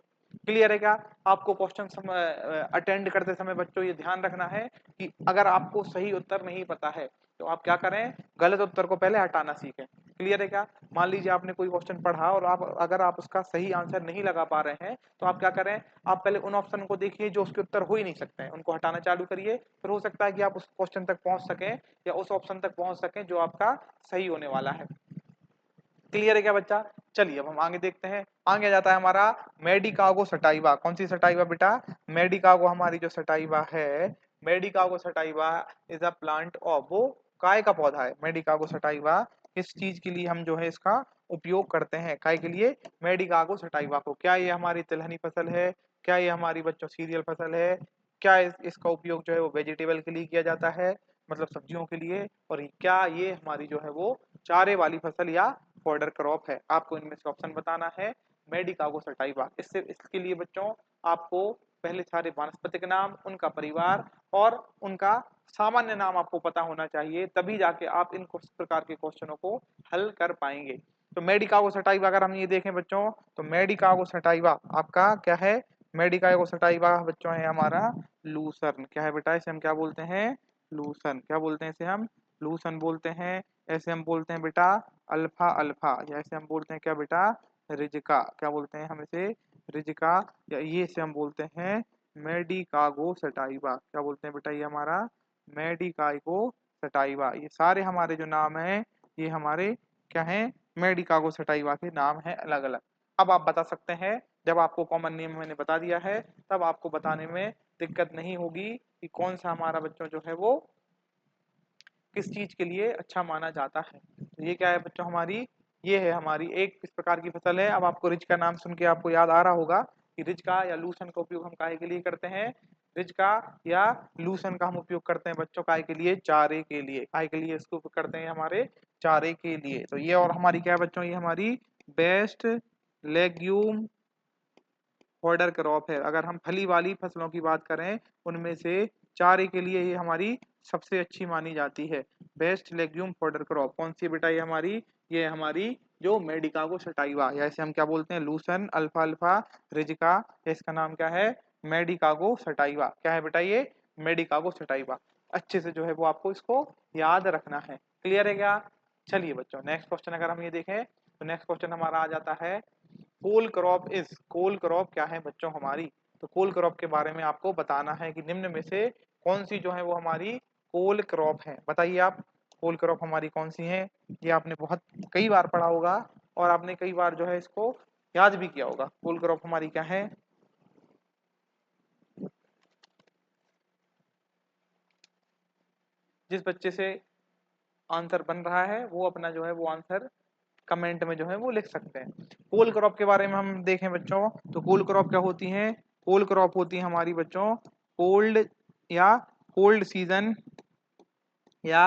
क्लियर है क्या? आपको क्वेश्चन अटेंड करते समय बच्चों ये ध्यान रखना है कि अगर आपको सही उत्तर नहीं पता है तो आप क्या करें, गलत उत्तर को पहले हटाना सीखें। क्लियर है क्या? मान लीजिए आपने कोई क्वेश्चन पढ़ा और अगर आप उसका सही आंसर नहीं लगा पा रहे हैं तो आप क्या करें, आप पहले उन ऑप्शन को देखिए जो उसके उत्तर हो ही नहीं सकते हैं, उनको हटाना चालू करिए। फिर हो सकता है कि आप उस क्वेश्चन तक पहुंच सकें या उस ऑप्शन तक पहुंच सकें जो आपका सही होने वाला है। क्लियर है क्या बच्चा? चलिए अब हम आगे देखते हैं। आगे जाता है हमारा मेडिकागो सटाइवा। कौन सी सटाइवा बेटा? मेडिकागो हमारी जो सटाइवा है, मेडिकागो sativa is a plant of, वो काय का पौधा है। मेडिकागो सटाइवा किस चीज के लिए हम जो है इसका उपयोग करते हैं, काय के लिए, मेडिकागो सटाइवा को। क्या ये हमारी तिलहनी फसल है, क्या ये हमारी बच्चों सीरियल फसल है, क्या इसका उपयोग जो है वो वेजिटेबल के लिए किया जाता है, मतलब सब्जियों के लिए, और क्या ये हमारी जो है वो चारे वाली फसल या फॉडर क्रॉप है। आपको इनमें से ऑप्शन बताना है मेडिकागो सटाइवा। इससे इसके लिए बच्चों आपको पहले सारे वानस्पतिक नाम, उनका परिवार और उनका सामान्य नाम आपको पता होना चाहिए, तभी जाके आप इन प्रकार के क्वेश्चनों को हल कर पाएंगे। तो मेडिकागो सटाइवा अगर हम ये देखें बच्चों तो मेडिकागो सटाइवा आपका क्या है, मेडिकागो सटाइवा बच्चों है हमारा लूसर्न। क्या है बेटा, इसे हम क्या बोलते हैं, लूसन। क्या बोलते हैं इसे हम, लूसन बोलते हैं। ऐसे हम बोलते हैं बेटा अल्फा अल्फा, या ऐसे हम बोलते हैं क्या बेटा, रिजिका। क्या बोलते हैं हम इसे, रिजिका, या ये इसे हम बोलते हैं मेडिकागो सटाइवा। क्या बोलते हैं बेटा, ये हमारा मेडिकागो सटाइवा। ये सारे हमारे जो नाम हैं ये हमारे क्या हैं, मेडिकागो सटाइवा के नाम हैं अलग अलग। अब आप बता सकते हैं, जब आपको कॉमन नेम मैंने बता दिया है तब आपको बताने में दिक्कत नहीं होगी कि कौन सा हमारा बच्चों जो है वो किस चीज के लिए अच्छा माना जाता है। तो ये क्या है बच्चों हमारी, ये है हमारी एक इस प्रकार की फसल है। अब आपको रिज का नाम सुन के आपको याद आ रहा होगा कि रिज का या लूसन का उपयोग हम काहे के लिए करते हैं, रिज का या लूसन का हम उपयोग करते हैं बच्चों काहे के लिए, चारे के लिए। काहे के लिए इसको उपयोग करते हैं, हमारे चारे के लिए। तो ये और हमारी क्या है बच्चों, ये हमारी बेस्ट लेग्यूम फॉडर क्रॉप है। अगर हम फली वाली फसलों की बात करें उनमें से चारे के लिए ये हमारी सबसे अच्छी मानी जाती है, बेस्ट लेग्यूम फॉडर क्रॉप। कौन सी बेटा, ये हमारी जो मेडिकागो सटाइवा, या इसे हम क्या बोलते हैं, लूसन अल्फा अल्फा रिजिका, इसका नाम क्या है, मेडिकागो सटाइवा। क्या है बेटा, ये मेडिकागो सटाइवा। अच्छे से जो है वो आपको इसको याद रखना है। क्लियर है क्या? चलिए बच्चों नेक्स्ट क्वेश्चन अगर हम ये देखें तो नेक्स्ट क्वेश्चन हमारा आ जाता है कोल क्रॉप इज, कोल क्रॉप क्या है बच्चों हमारी। तो कोल क्रॉप के बारे में आपको बताना है कि निम्न में से कौन सी जो है वो हमारी कोल क्रॉप है। बताइए आप, कोल क्रॉप हमारी कौन सी है। ये आपने बहुत कई बार पढ़ा होगा और आपने कई बार जो है इसको याद भी किया होगा। कोल क्रॉप हमारी क्या है, जिस बच्चे से आंसर बन रहा है वो अपना जो है वो आंसर कमेंट में जो है वो लिख सकते हैं। कोल क्रॉप के बारे में हम देखें बच्चों तो कोल क्रॉप क्या होती है, कोल क्रॉप होती है हमारी बच्चों कोल्ड या कोल्ड सीजन या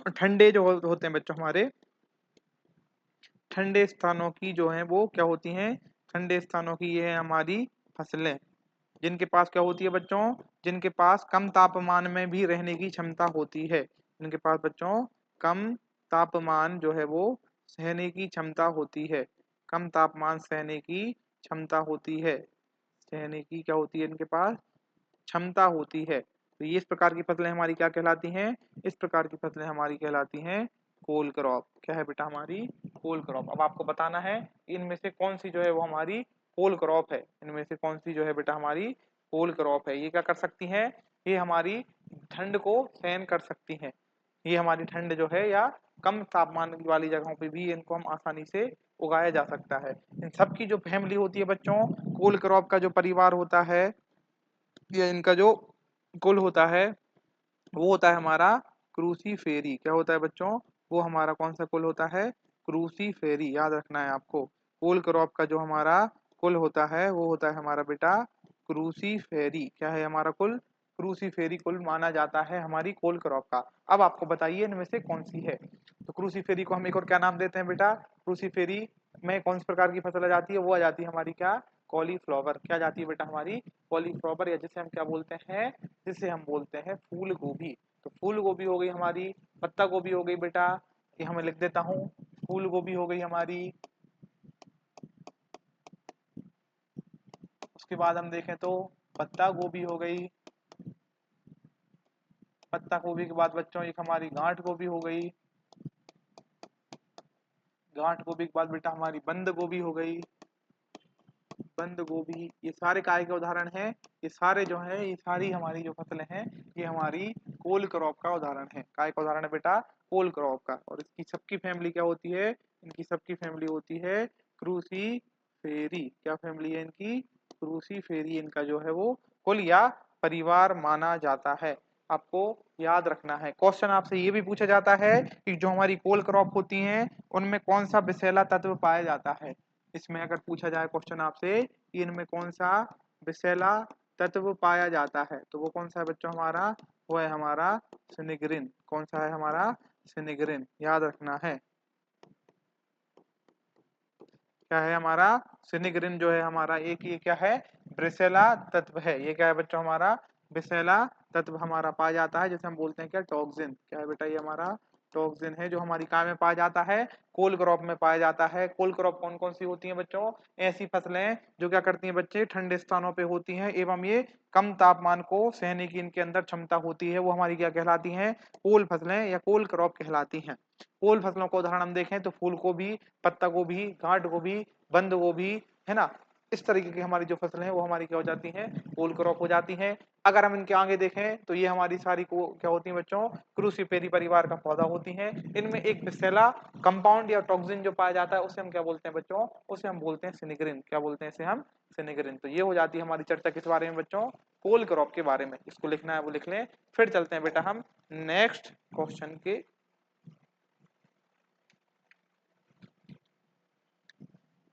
ठंडे जो होते हैं बच्चों हमारे ठंडे स्थानों की जो है वो क्या होती हैं, ठंडे स्थानों की ये है हमारी फसलें, जिनके पास क्या होती है बच्चों, जिनके पास कम तापमान में भी रहने की क्षमता होती है, जिनके पास बच्चों कम तापमान जो है वो सहने की क्षमता होती है, कम तापमान सहने की क्षमता होती है, सहने की क्या होती है इनके पास क्षमता होती है। तो ये इस प्रकार की फसलें हमारी क्या कहलाती हैं, इस प्रकार की फसलें हमारी कहलाती हैं कोल क्रॉप। क्या है बेटा हमारी कोल क्रॉप। अब आपको बताना है इनमें से कौन सी जो है वो हमारी कोल क्रॉप है, इनमें से कौन सी जो है बेटा हमारी कोल क्रॉप है। ये क्या कर सकती हैं, ये हमारी ठंड को सहन कर सकती हैं, ये हमारी ठंड जो है या कम तापमान वाली जगहों पे भी इनको हम आसानी से उगाया जा सकता है। इन सब की जो फैमिली होती है बच्चों, कोल क्रॉप का जो परिवार होता है या इनका जो कुल होता है वो होता है हमारा क्रूसीफेरी। क्या होता है बच्चों, वो हमारा कौन सा कुल होता है, क्रूसीफेरी। याद रखना है आपको, कोल क्रॉप का जो हमारा कुल होता है वो होता है हमारा बेटा क्रूसीफेरी। क्या है हमारा कुल, क्रूसीफेरी कुल माना जाता है हमारी कोल क्रॉप का। अब आपको बताइए इनमें से कौन सी है। तो क्रूसीफेरी को हम एक और क्या नाम देते हैं बेटा, क्रूसीफेरी में कौन सी प्रकार की फसल आ जाती है, वो आ जाती है हमारी क्या, कॉलीफ्लावर। क्या जाती है बेटा हमारी कॉलीफ्लावर, या जिसे हम क्या बोलते हैं, जिसे हम बोलते हैं फूल गोभी। तो फूल गोभी हो गई हमारी, पत्ता गोभी हो गई बेटा, ये हमें लिख देता हूँ, फूल गोभी हो गई हमारी। उसके बाद हम देखें तो पत्ता गोभी हो गई, पत्ता गोभी के बाद बच्चों एक हमारी गांठ गोभी हो गई, गांठ गोभी के बाद बेटा हमारी बंद गोभी हो गई, बंद गोभी। ये सारे काय के उदाहरण हैं, ये सारे जो हैं ये सारी हमारी जो फसलें हैं ये हमारी कोल क्रॉप का उदाहरण है। काय का उदाहरण है बेटा, कोल क्रॉप का। और इसकी सबकी फैमिली क्या होती है, इनकी सबकी फैमिली होती है क्रूसी फेरी। क्या फैमिली है इनकी, क्रूसी फेरी। इनका जो है वो कुल या परिवार माना जाता है। आपको याद रखना है, क्वेश्चन आपसे ये भी पूछा जाता है कि जो हमारी कोल क्रॉप होती हैं उनमें कौन सा विषैला तत्व पाया जाता है। इसमें अगर पूछा जाए क्वेश्चन आपसे कि इनमें कौन सा विषैला तत्व पाया जाता है, तो वो कौन सा है बच्चों हमारा, वो है हमारा सिनिग्रिन। कौन सा है हमारा, सिनिग्रिन। याद रखना है, क्या है हमारा, सिनिग्रिन जो है हमारा एक ये क्या है, ब्रिसेला तत्व है। ये क्या है बच्चों हमारा, ब्रिसेला तत्व हमारा पाया जाता है, जैसे हम बोलते हैं क्या, टॉक्सिन। क्या है बेटा ये हमारा टॉक्सिन है, जो हमारी काय में पाया जाता है, कोल क्रॉप में पाया जाता है। कोल क्रॉप कौन कौन सी होती हैं बच्चों, ऐसी फसलें जो क्या करती हैं बच्चे, ठंडे स्थानों पे होती हैं एवं ये कम तापमान को सहने की इनके अंदर क्षमता होती है, वो हमारी क्या कहलाती हैं, कोल फसलें या कोल क्रॉप कहलाती हैं। कोल फसलों का उदाहरण हम देखें तो फूल गोभी, पत्ता गोभी, गांठ गोभी, बंद गोभी, है ना। इस तरीके की हमारी जो फसलें हैं वो हमारी क्या हो जाती हैं, कोल क्रॉप हो जाती हैं। अगर हम इनके आगे देखें तो ये हमारी सारी को क्या होती हैं बच्चों, क्रूसीफेरी परिवार का पौधा होती हैं। इनमें एक विषैला कंपाउंड या टॉक्सिन जो पाया जाता है उसे हम क्या बोलते हैं बच्चों, उसे हम बोलते हैं सिनिग्रिन। क्या बोलते हैं इसे हम, सिनिग्रिन। तो ये हो जाती है हमारी चर्चा किस बारे में बच्चों, कोल क्रॉप के बारे में। इसको लिखना है वो लिख लें। फिर चलते हैं बेटा हम नेक्स्ट क्वेश्चन के।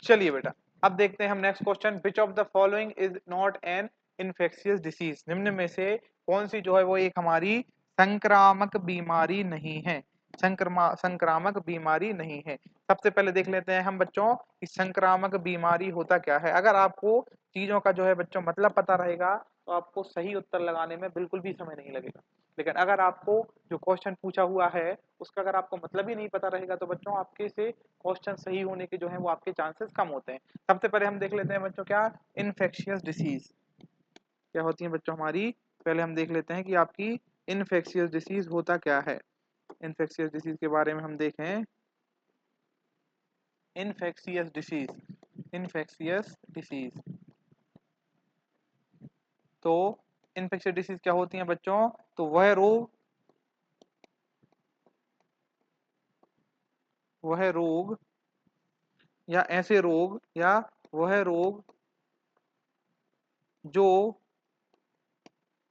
चलिए बेटा अब देखते हैं हम next question, which of the following is not an infectious disease. निम्न में से कौन सी जो है वो एक हमारी संक्रामक बीमारी नहीं है, संक्रामक बीमारी नहीं है। सबसे पहले देख लेते हैं हम बच्चों कि संक्रामक बीमारी होता क्या है। अगर आपको चीजों का जो है बच्चों मतलब पता रहेगा तो आपको सही उत्तर लगाने में बिल्कुल भी समय नहीं लगेगा। लेकिन अगर आपको जो क्वेश्चन पूछा हुआ है उसका अगर आपको मतलब ही नहीं पता रहेगा तो बच्चों आपके से क्वेश्चन सही होने के जो है वो आपके चांसेस कम होते हैं। सबसे पहले हम देख लेते हैं बच्चों क्या, इन्फेक्शियस डिसीज क्या होती है बच्चों हमारी। पहले हम देख लेते हैं कि आपकी इन्फेक्शियस डिसीज होता क्या है। इन्फेक्शियस डिसीज के बारे में हम देखें, इन्फेक्शियस डिसीज, इन्फेक्शियस डिसीज तो इन्फेक्शियस डिसीज क्या होती है बच्चों, तो वह रोग या ऐसे रोग या वह रोग जो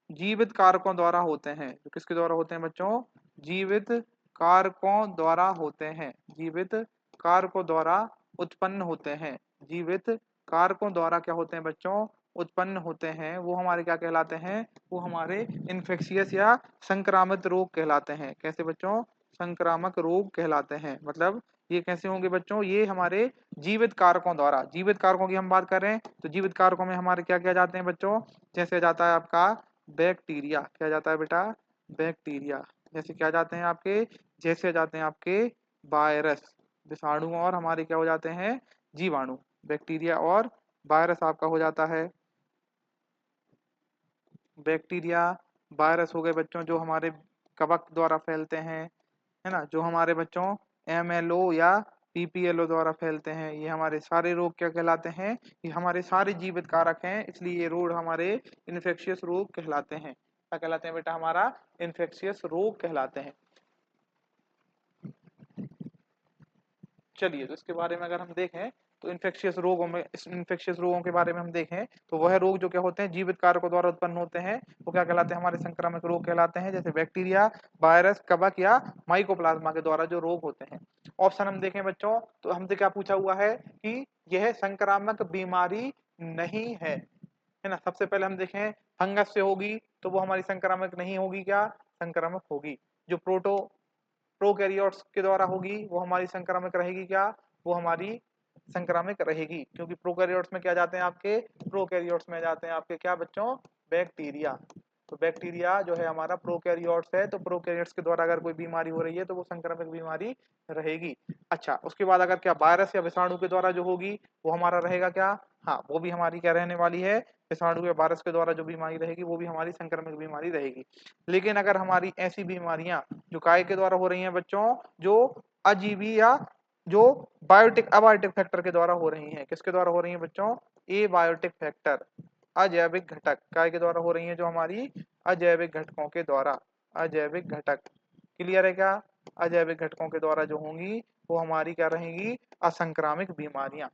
जीवित कारकों द्वारा होते हैं। जो किसके द्वारा होते हैं बच्चों, जीवित कारकों द्वारा होते हैं, जीवित कारकों द्वारा उत्पन्न होते हैं, जीवित कारकों द्वारा क्या होते हैं बच्चों, उत्पन्न होते हैं। वो हमारे क्या कहलाते हैं, वो हमारे इन्फेक्शियस या संक्रामक रोग कहलाते हैं। कैसे बच्चों, संक्रामक रोग कहलाते हैं। मतलब ये कैसे होंगे बच्चों, ये हमारे जीवित कारकों द्वारा, जीवित कारकों की हम बात करें तो जीवित कारकों में हमारे क्या क्या जाते हैं बच्चों, जैसे जाता है आपका बैक्टीरिया। क्या जाता है बेटा, बैक्टीरिया। जैसे क्या जाते हैं आपके, जैसे जाते हैं आपके वायरस, विषाणु और हमारे क्या हो जाते हैं, जीवाणु। बैक्टीरिया और वायरस आपका हो जाता है, बैक्टीरिया वायरस हो गए बच्चों जो हमारे कवक द्वारा फैलते हैं, है ना, जो हमारे बच्चों MLO या PPLO द्वारा फैलते हैं। ये हमारे सारे रोग क्या कहलाते हैं, ये हमारे सारे जीवित कारक हैं, इसलिए ये रोग हमारे इन्फेक्शियस रोग कहलाते हैं। क्या कहलाते हैं बेटा, हमारा इन्फेक्शियस रोग कहलाते हैं। चलिए, तो इसके बारे में अगर हम देखें तो इन्फेक्शियस रोगों के बारे में हम देखें तो वह रोग जो क्या होते हैं, जीवित कारकों द्वारा उत्पन्न होते हैं, वो क्या कहलाते हैं, हमारे संक्रामक रोग कहलाते हैं। जैसे बैक्टीरिया, वायरस, कवक या माइकोप्लाज्मा के द्वारा जो रोग होते हैं। ऑप्शन हम देखें बच्चों तो हमसे क्या पूछा हुआ है कि यह संक्रामक बीमारी नहीं है ना। सबसे पहले हम देखें फंगस से होगी तो वो हमारी संक्रामक नहीं होगी, क्या संक्रामक होगी। जो प्रोकैरियोट्स के द्वारा होगी वो हमारी संक्रामक रहेगी, क्या वो हमारी संक्रामक रहेगी, क्योंकि प्रोकैरियोट्स में क्या जाते हैं आपके, प्रोकैरियोट्स में जाते हैं आपके क्या बच्चों, बैक्टीरिया। तो बैक्टीरिया जो है हमारा प्रोकैरियोट्स है, तो प्रोकैरियोट्स के द्वारा अगर कोई बीमारी हो रही है तो वो संक्रामक बीमारी रहेगी। अच्छा, उसके बाद अगर क्या वायरस या विषाणु के द्वारा जो होगी वो हमारा रहेगा क्या, हाँ वो भी हमारी क्या रहने वाली है, विषाणु या वायरस के द्वारा जो बीमारी रहेगी वो भी हमारी संक्रामक बीमारी रहेगी। लेकिन अगर हमारी ऐसी बीमारियां जो काय के द्वारा हो रही हैं बच्चों, जो अजीवी या जो अबायोटिक फैक्टर के द्वारा हो रही हैं, किसके द्वारा हो रही हैं बच्चों, ए बायोटिक फैक्टर, अजैविक घटक काय के द्वारा हो रही हैं, जो हमारी अजैविक घटकों के द्वारा, अजैविक घटक। क्लियर है क्या, अजैविक घटकों के द्वारा जो होंगी वो हमारी क्या रहेंगी, असंक्रामक बीमारियां।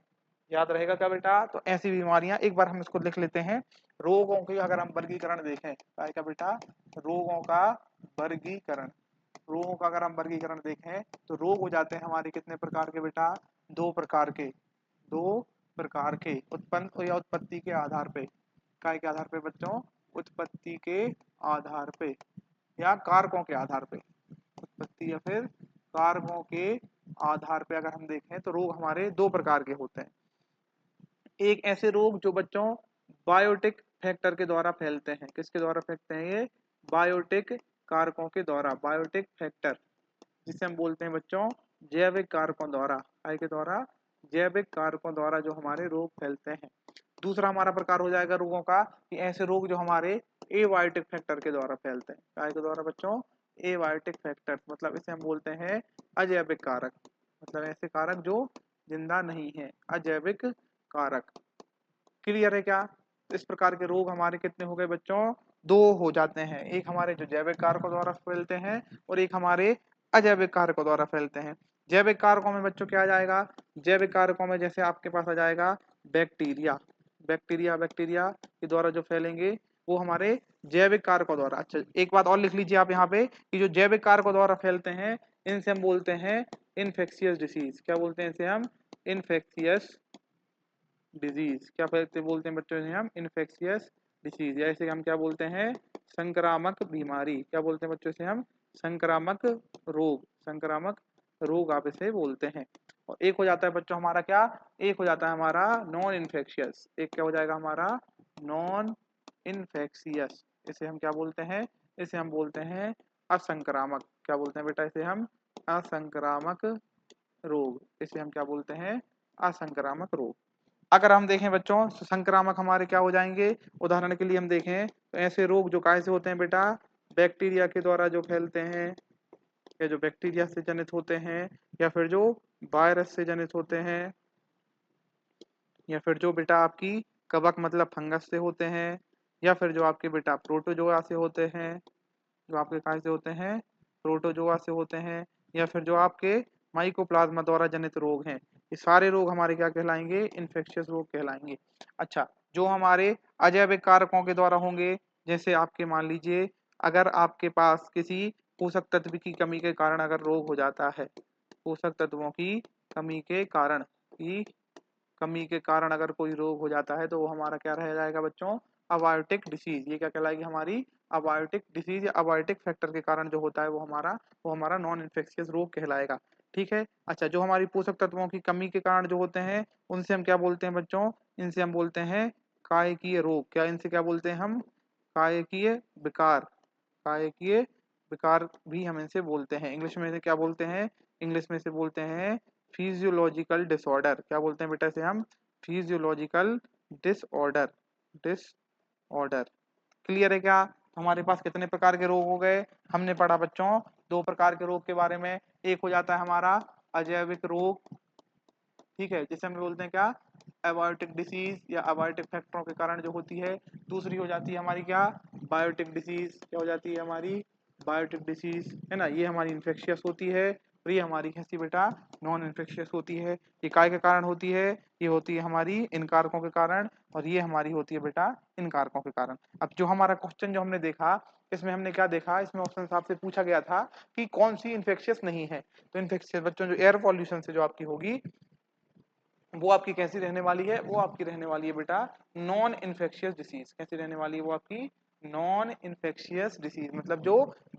याद रहेगा क्या बेटा, तो ऐसी बीमारियां, एक बार हम इसको लिख लेते हैं। रोगों की अगर हम वर्गीकरण देखें, क्या है बेटा, रोगों का वर्गीकरण, रोगों का अगर हम वर्गीकरण देखें तो रोग हो जाते हैं हमारे कितने प्रकार के बेटा, दो प्रकार के, दो प्रकार के, उत्पन्न या उत्पत्ति के आधार पे। काय के आधार पे बच्चों, उत्पत्ति के आधार पे या कारकों के आधार पे, उत्पत्ति या फिर कारकों के आधार पे अगर हम देखें तो रोग हमारे दो प्रकार के होते हैं। एक ऐसे रोग जो बच्चों बायोटिक फैक्टर के द्वारा फैलते हैं, किसके द्वारा फैलते हैं, ये बायोटिक कारकों के द्वारा, बायोटिक फैक्टर, जिसे हम बोलते हैं बच्चों जैविक कारकों द्वारा, काय के द्वारा, जैविक कारकों द्वारा जो हमारे रोग फैलते हैं। दूसरा हमारा प्रकार हो जाएगा रोगों का कि ऐसे रोग जो हमारे एबायोटिक फैक्टर के द्वारा फैलते हैं, काय के द्वारा बच्चों, एबायोटिक फैक्टर, मतलब इसे हम बोलते हैं अजैविक कारक, मतलब ऐसे कारक जो जिंदा नहीं है, अजैविक कारक। क्लियर है क्या, इस प्रकार के रोग हमारे कितने हो गए बच्चों, दो हो जाते हैं, एक हमारे जो जैविक कारकों द्वारा फैलते हैं और एक हमारे अजैविक कारकों द्वारा फैलते हैं। जैविक कारकों में बच्चों क्या आ जाएगा, जैविक कारकों में जैसे आपके पास आ जाएगा बैक्टीरिया, बैक्टीरिया के द्वारा जो फैलेंगे वो हमारे जैविक कारकों द्वारा। अच्छा, एक बात और लिख लीजिए आप यहाँ पे कि जो जैविक कारकों द्वारा फैलते हैं इनसे हम बोलते हैं इन्फेक्शियस डिसीज। क्या बोलते हैं इसे हम, इन्फेक्शियस डिजीज। क्या बोलते हैं बच्चों, हम इन्फेक्शियस डिसीज, या इसे हम क्या बोलते हैं, संक्रामक बीमारी। क्या बोलते हैं बच्चों से हम, संक्रामक रोग, संक्रामक रोग आप इसे बोलते हैं। और एक हो जाता है बच्चों हमारा क्या, एक हो जाता है हमारा नॉन इन्फेक्शियस, एक क्या हो जाएगा हमारा नॉन इन्फेक्शियस, इसे हम क्या बोलते हैं, इसे हम बोलते हैं असंक्रामक। क्या बोलते हैं बेटा इसे हम, असंक्रामक रोग, इसे हम क्या बोलते हैं, असंक्रामक रोग। अगर हम देखें बच्चों तो संक्रामक हमारे क्या हो जाएंगे, उदाहरण के लिए हम देखें तो ऐसे रोग जो कैसे होते हैं बेटा, बैक्टीरिया के द्वारा जो फैलते हैं, या जो बैक्टीरिया से जनित होते हैं, या फिर जो वायरस से जनित होते हैं, या फिर जो बेटा आपकी कवक मतलब फंगस से होते हैं, या फिर जो आपके बेटा प्रोटोजोआ से होते हैं, जो आपके कहाँ से होते हैं, प्रोटोजोआ से होते हैं, या फिर जो आपके माइकोप्लाज्मा द्वारा जनित रोग हैं, ये सारे रोग हमारे क्या कहलाएंगे, इन्फेक्शियस रोग कहलाएंगे। अच्छा, जो हमारे अजैविक कारकों के द्वारा होंगे, जैसे आपके मान लीजिए अगर आपके पास किसी पोषक तत्व की कमी के कारण अगर रोग हो जाता है, पोषक तत्वों की कमी के कारण, की कमी के कारण अगर कोई रोग हो जाता है तो वो हमारा क्या रह जाएगा बच्चों, अबायोटिक डिसीज। ये क्या कहलाएगी हमारी अबायोटिक डिसीज, या अबायोटिक फैक्टर के कारण जो होता है वो हमारा नॉन इन्फेक्शियस रोग कहलाएगा। ठीक है। अच्छा, जो हमारी पोषक तत्वों की कमी के कारण जो होते हैं उनसे हम क्या बोलते हैं बच्चों, इनसे हम बोलते हैं कायकीय रोग। क्या इनसे क्या बोलते हैं हम, कायकीय विकार, कायकीय विकार भी हम इनसे बोलते हैं। इंग्लिश में इसे क्या बोलते हैं, इंग्लिश में इसे बोलते हैं फिजियोलॉजिकल डिसऑर्डर, क्या बोलते हैं बेटा इसे हम? Physiological disorder, disorder. क्लियर है क्या? हमारे पास कितने प्रकार के रोग हो गए? हमने पढ़ा बच्चों 2 प्रकार के रोग के बारे में। एक हो जाता है हमारा अजैविक रोग, ठीक है, जिसे हम बोलते हैं क्या? एबायोटिक डिसीज या एबायोटिक फैक्टरों के कारण जो होती है। दूसरी हो जाती है हमारी क्या? Biotic disease. क्या हो जाती है हमारी? बायोटिक डिसीज, है ना। ये हमारी इन्फेक्शियस होती है और ये हमारी कैसी बेटा? नॉन इन्फेक्शियस होती है। ये काय के कारण होती है? ये होती है हमारी इन कारकों के कारण, और ये हमारी होती है बेटा इन कारकों के कारण। अब जो हमारा क्वेश्चन जो हमने देखा, इसमें हमने क्या देखा? इसमें ऑप्शन साहब से पूछा गया था कि कौन सी इन्फेक्शियस नहीं है। तो इन्फेक्शियस बच्चों जो एयर पॉल्यूशन से जो आपकी होगी, वो आपकी कैसी रहने वाली है? वो आपकी रहने वाली है बेटा नॉन इन्फेक्शियस डिसीज। कैसी रहने वाली है वो आपकी? Non infectious disease. मतलब जो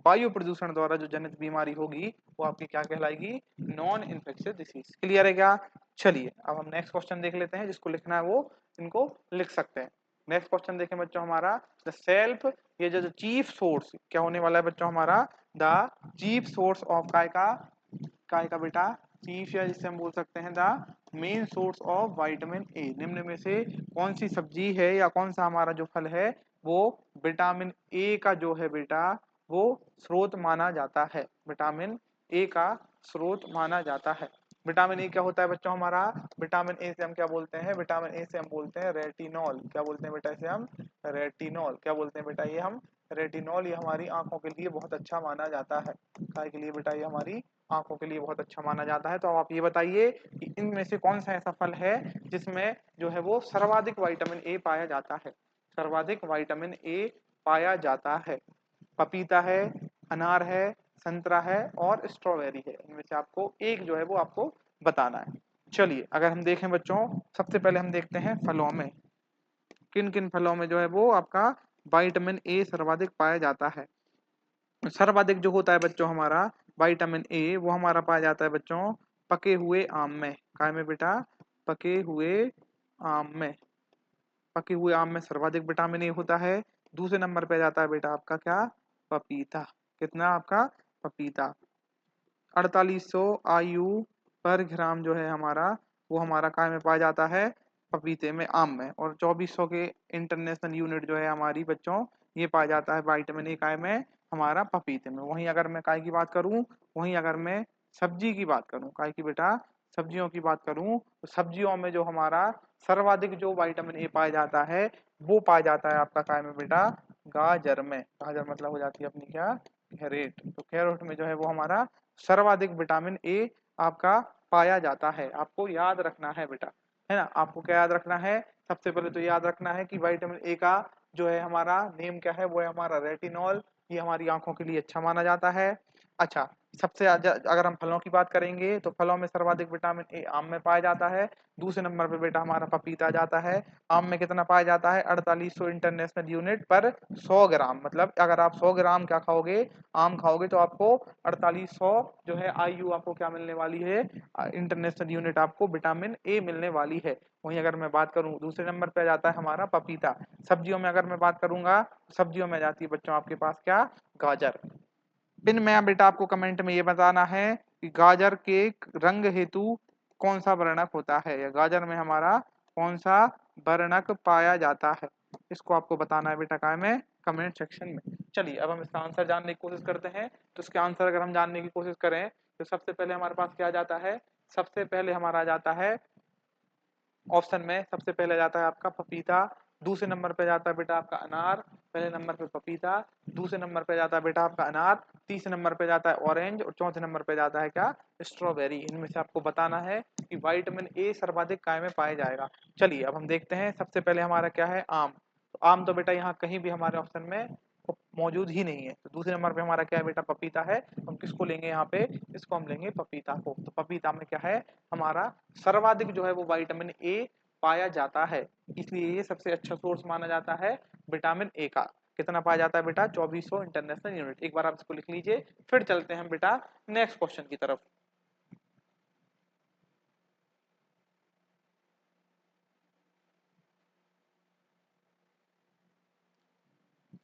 वायु प्रदूषण द्वारा जो जनित बीमारी होगी वो आपकी क्या कहलाएगी? Non infectious disease. क्लियर है क्या? चलिए अब हम नेक्स्ट क्वेश्चन देख लेते हैं। जिसको लिखना है वो इनको लिख सकते हैं। नेक्स्ट क्वेश्चन देखें बच्चों हमारा, द सेल्फ, ये जो चीफ सोर्स क्या होने वाला है बच्चों हमारा? द चीफ सोर्स ऑफ काय का बेटा चीफ, या जिससे हम बोल सकते हैं the main source of vitamin A. निम्न में से कौन सी सब्जी है या कौन सा हमारा जो फल है वो विटामिन ए का जो है बेटा वो स्रोत माना जाता है? विटामिन ए का स्रोत माना जाता है। विटामिन ए क्या होता है बच्चों हमारा? विटामिन ए से हम क्या बोलते हैं? विटामिन ए से हम बोलते हैं रेटिनॉल। क्या बोलते हैं बेटा इसे हम? रेटिनॉल। क्या बोलते हैं बेटा ये हम? रेटिनॉल। ये हमारी आंखों के लिए बहुत अच्छा माना जाता है। काय के लिए बेटा? ये हमारी आंखों के लिए बहुत अच्छा माना जाता है। तो अब आप ये बताइए कि इनमें से कौन सा ऐसा फल है जिसमें जो है वो सर्वाधिक विटामिन ए पाया जाता है? सर्वाधिक विटामिन ए पाया जाता है। पपीता है, अनार है, संतरा है और स्ट्रॉबेरी है। इनमें से आपको एक जो है वो आपको बताना है। चलिए अगर हम देखें बच्चों, सबसे पहले हम देखते हैं फलों में किन किन फलों में जो है वो आपका विटामिन ए सर्वाधिक पाया जाता है। सर्वाधिक जो होता है बच्चों हमारा विटामिन ए वो हमारा पाया जाता है बच्चों पके हुए आम में। काय में बेटा? पके हुए आम में। पके हुए आम में सर्वाधिक विटामिन ए होता है। दूसरे नंबर पे जाता है बेटा आपका क्या? पपीता। कितना आपका? पपीता। 4800 आयु पर ग्राम जो है हमारा वो हमारा काय में पाया जाता है? पपीते में, आम में। और 2400 के इंटरनेशनल यूनिट जो है हमारी बच्चों ये पाया जाता है विटामिन ए काय में? हमारा पपीते में। वहीं अगर मैं काय की बात करूं, वहीं अगर मैं सब्जी की बात करूं, काय की बेटा? सब्जियों की बात करूं, तो सब्जियों में जो हमारा सर्वाधिक जो विटामिन ए पाया जाता है वो पाया जाता है आपका काय में बेटा? गाजर में। गाजर मतलब हो जाती है अपनी क्या? कैरेट। तो कैरेट में जो है वो हमारा सर्वाधिक विटामिन ए आपका पाया जाता है। आपको याद रखना है बेटा, है ना। आपको क्या याद रखना है? सबसे पहले तो याद रखना है कि विटामिन ए का जो है हमारा नेम क्या है? वो है हमारा रेटिनॉल। ये हमारी आंखों के लिए अच्छा माना जाता है। अच्छा, सबसे अगर हम फलों की बात करेंगे तो फलों में सर्वाधिक विटामिन ए आम में पाया जाता है। दूसरे नंबर पे बेटा हमारा पपीता जाता है। आम में कितना पाया जाता है? 4800 इंटरनेशनल यूनिट पर 100 ग्राम। मतलब अगर आप 100 ग्राम क्या खाओगे? आम खाओगे तो आपको 4800 जो है आयु आपको क्या मिलने वाली है? इंटरनेशनल यूनिट आपको विटामिन ए मिलने वाली है। वहीं अगर मैं बात करूं दूसरे नंबर पे जाता है हमारा पपीता। सब्जियों में अगर मैं बात करूंगा, सब्जियों में जाती है बच्चों आपके पास क्या? गाजर। पिन में बेटा आपको कमेंट में ये बताना है कि गाजर के रंग हेतु कौन सा वर्णक होता है, या गाजर में हमारा कौन सा वर्णक पाया जाता है? इसको आपको बताना है बेटा काय में? कमेंट सेक्शन में। चलिए अब हम इसका आंसर जानने की कोशिश करते हैं। तो इसके आंसर अगर हम जानने की कोशिश करें तो सबसे पहले हमारे पास क्या जाता है? सबसे पहले हमारा जाता है ऑप्शन में, सबसे पहले जाता है आपका पपीता। दूसरे नंबर पे जाता है बेटा आपका अनार। पहले नंबर पे पपीता, दूसरे नंबर पे जाता है बेटा आपका अनार, तीसरे नंबर पे जाता है ऑरेंज और चौथे नंबर पे जाता है क्या? स्ट्रॉबेरी। इनमें से आपको बताना है कि विटामिन ए सर्वाधिक काय में पाया जाएगा। चलिए अब हम देखते हैं। सबसे पहले हमारा क्या है? आम। तो आम तो बेटा यहाँ कहीं भी हमारे ऑप्शन में मौजूद ही नहीं है। तो दूसरे नंबर पे हमारा क्या है बेटा? पपीता है। हम किसको लेंगे यहाँ पे? इसको हम लेंगे पपीता को। तो पपीता में क्या है हमारा? सर्वाधिक जो है वो विटामिन ए पाया जाता है। इसलिए ये सबसे अच्छा सोर्स माना जाता है विटामिन ए का। कितना पाया जाता है बेटा? 2400 इंटरनेशनल यूनिट। एक बार आप इसको लिख लीजिए। फिर चलते हैं बेटा नेक्स्ट क्वेश्चन की तरफ।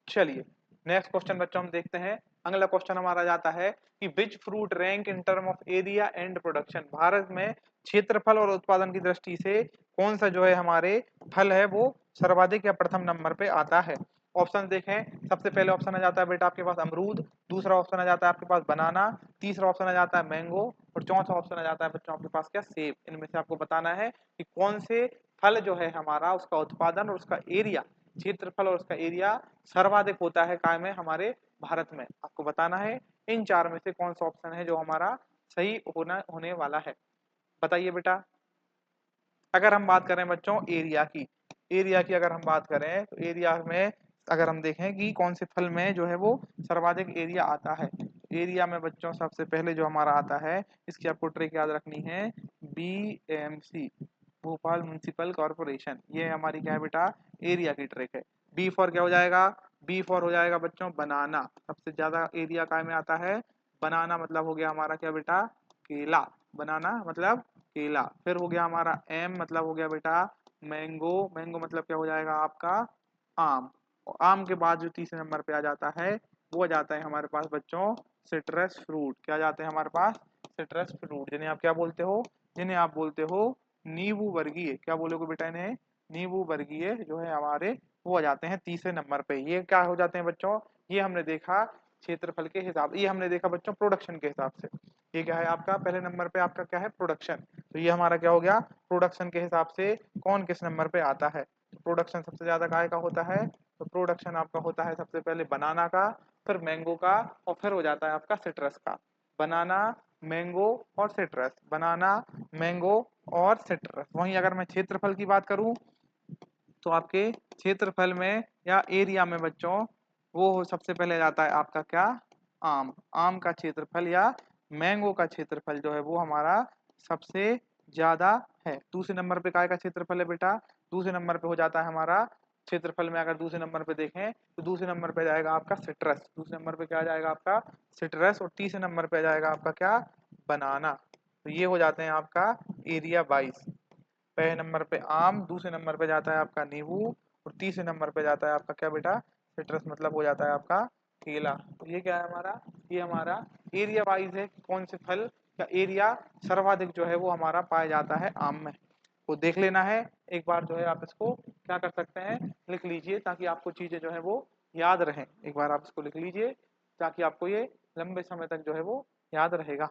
चलिए नेक्स्ट क्वेश्चन बच्चों हम देखते हैं। अगला क्वेश्चन हमारा जाता है कि which fruit rank in term of area and production. Bharat में क्षेत्रफल और उत्पादन की दृष्टि से कौन सा जो है हमारे फल है वो सर्वाधिक या प्रथम नंबर पे आता है। ऑप्शन देखें, सबसे पहले ऑप्शन आ जाता है बेटा आपके पास अमरूद, दूसरा ऑप्शन आ जाता है आपके पास बनाना, तीसरा ऑप्शन आ जाता है मैंगो और चौथा ऑप्शन आ जाता है बच्चों आपके पास क्या, सेब। इनमें से आपको बताना है कि कौन से फल जो है हमारा उसका उत्पादन और उसका एरिया, क्षेत्रफल और उसका एरिया सर्वाधिक होता है काय में, हमारे भारत में। आपको बताना है इन चार में से कौन सा ऑप्शन है जो हमारा सही होने वाला है। बताइए बेटा। अगर हम बात करें बच्चों एरिया की अगर हम बात करें तो एरिया में अगर हम देखें कि कौन से फल में जो है वो सर्वाधिक एरिया आता है, एरिया में बच्चों सबसे पहले जो हमारा आता है, इसकी आपको ट्रिक याद रखनी है, बीएमसी, भोपाल म्युनिसिपल कॉर्पोरेशन। ये हमारी क्या है बेटा, एरिया की ट्रिक है। बी फॉर क्या हो जाएगा, बी फॉर हो जाएगा बच्चों बनाना, सबसे ज्यादा एरिया काय में आता है, बनाना मतलब हो गया हमारा क्या बेटा, केला, बनाना मतलब केला। फिर हो गया हमारा एम मतलब हो गया बेटा मैंगो, मैंगो मतलब क्या हो जाएगा आपका आम। और आम के बाद जो तीसरे नंबर पे आ जाता है वो आ जाता है हमारे पास बच्चों सिट्रस फ्रूट। क्या जाते हैं हमारे पास, सिट्रस फ्रूट, जिन्हें आप क्या बोलते हो, जिन्हें आप बोलते हो नींबू वर्गीय। क्या बोलोगे बेटा इन्हें, नींबू वर्गीय जो है हमारे वो आ जाते हैं तीसरे नंबर पे। ये क्या हो जाते हैं बच्चों, ये हमने देखा क्षेत्रफल के हिसाब, ये हमने देखा बच्चों प्रोडक्शन के हिसाब से। ये क्या है आपका पहले नंबर पे आपका क्या है प्रोडक्शन, तो ये हमारा क्या हो गया प्रोडक्शन के हिसाब से कौन किस नंबर पे आता है। प्रोडक्शन सबसे ज्यादा काय का होता है, तो प्रोडक्शन आपका होता है सबसे पहले बनाना का, फिर मैंगो का और फिर हो जाता है आपका सिट्रस का। बनाना, मैंगो और सिट्रस, बनाना, मैंगो और सिट्रस। वहीं अगर मैं क्षेत्रफल की बात करूं तो आपके क्षेत्रफल में या एरिया में बच्चों वो सबसे पहले जाता है आपका क्या, आम। आम का क्षेत्रफल या मैंगो का क्षेत्रफल जो है वो हमारा सबसे ज्यादा है। दूसरे नंबर पे काय का क्षेत्रफल है बेटा, दूसरे नंबर पे हो जाता है हमारा क्षेत्रफल में, अगर दूसरे नंबर पे देखें तो दूसरे नंबर पे जाएगा आपका सिट्रस, दूसरे नंबर पे क्या आ जाएगा आपका सिट्रस, और तीसरे नंबर पे आ जाएगा आपका क्या, बनाना। तो ये हो जाते हैं आपका एरिया वाइज। पहले नंबर पे आम, दूसरे नंबर पे जाता है आपका नींबू और तीसरे नंबर पे जाता है आपका क्या बेटा, सिट्रस मतलब हो जाता है आपका केला। तो ये क्या है हमारा, ये हमारा एरिया वाइज है कि कौन से फल का एरिया सर्वाधिक जो है वो हमारा पाया जाता है आम में। वो देख लेना है एक बार, जो है आप इसको क्या कर सकते हैं, लिख लीजिए ताकि आपको चीजें जो है वो याद रहें। एक बार आप इसको लिख लीजिए ताकि आपको ये लंबे समय तक जो है वो याद रहेगा।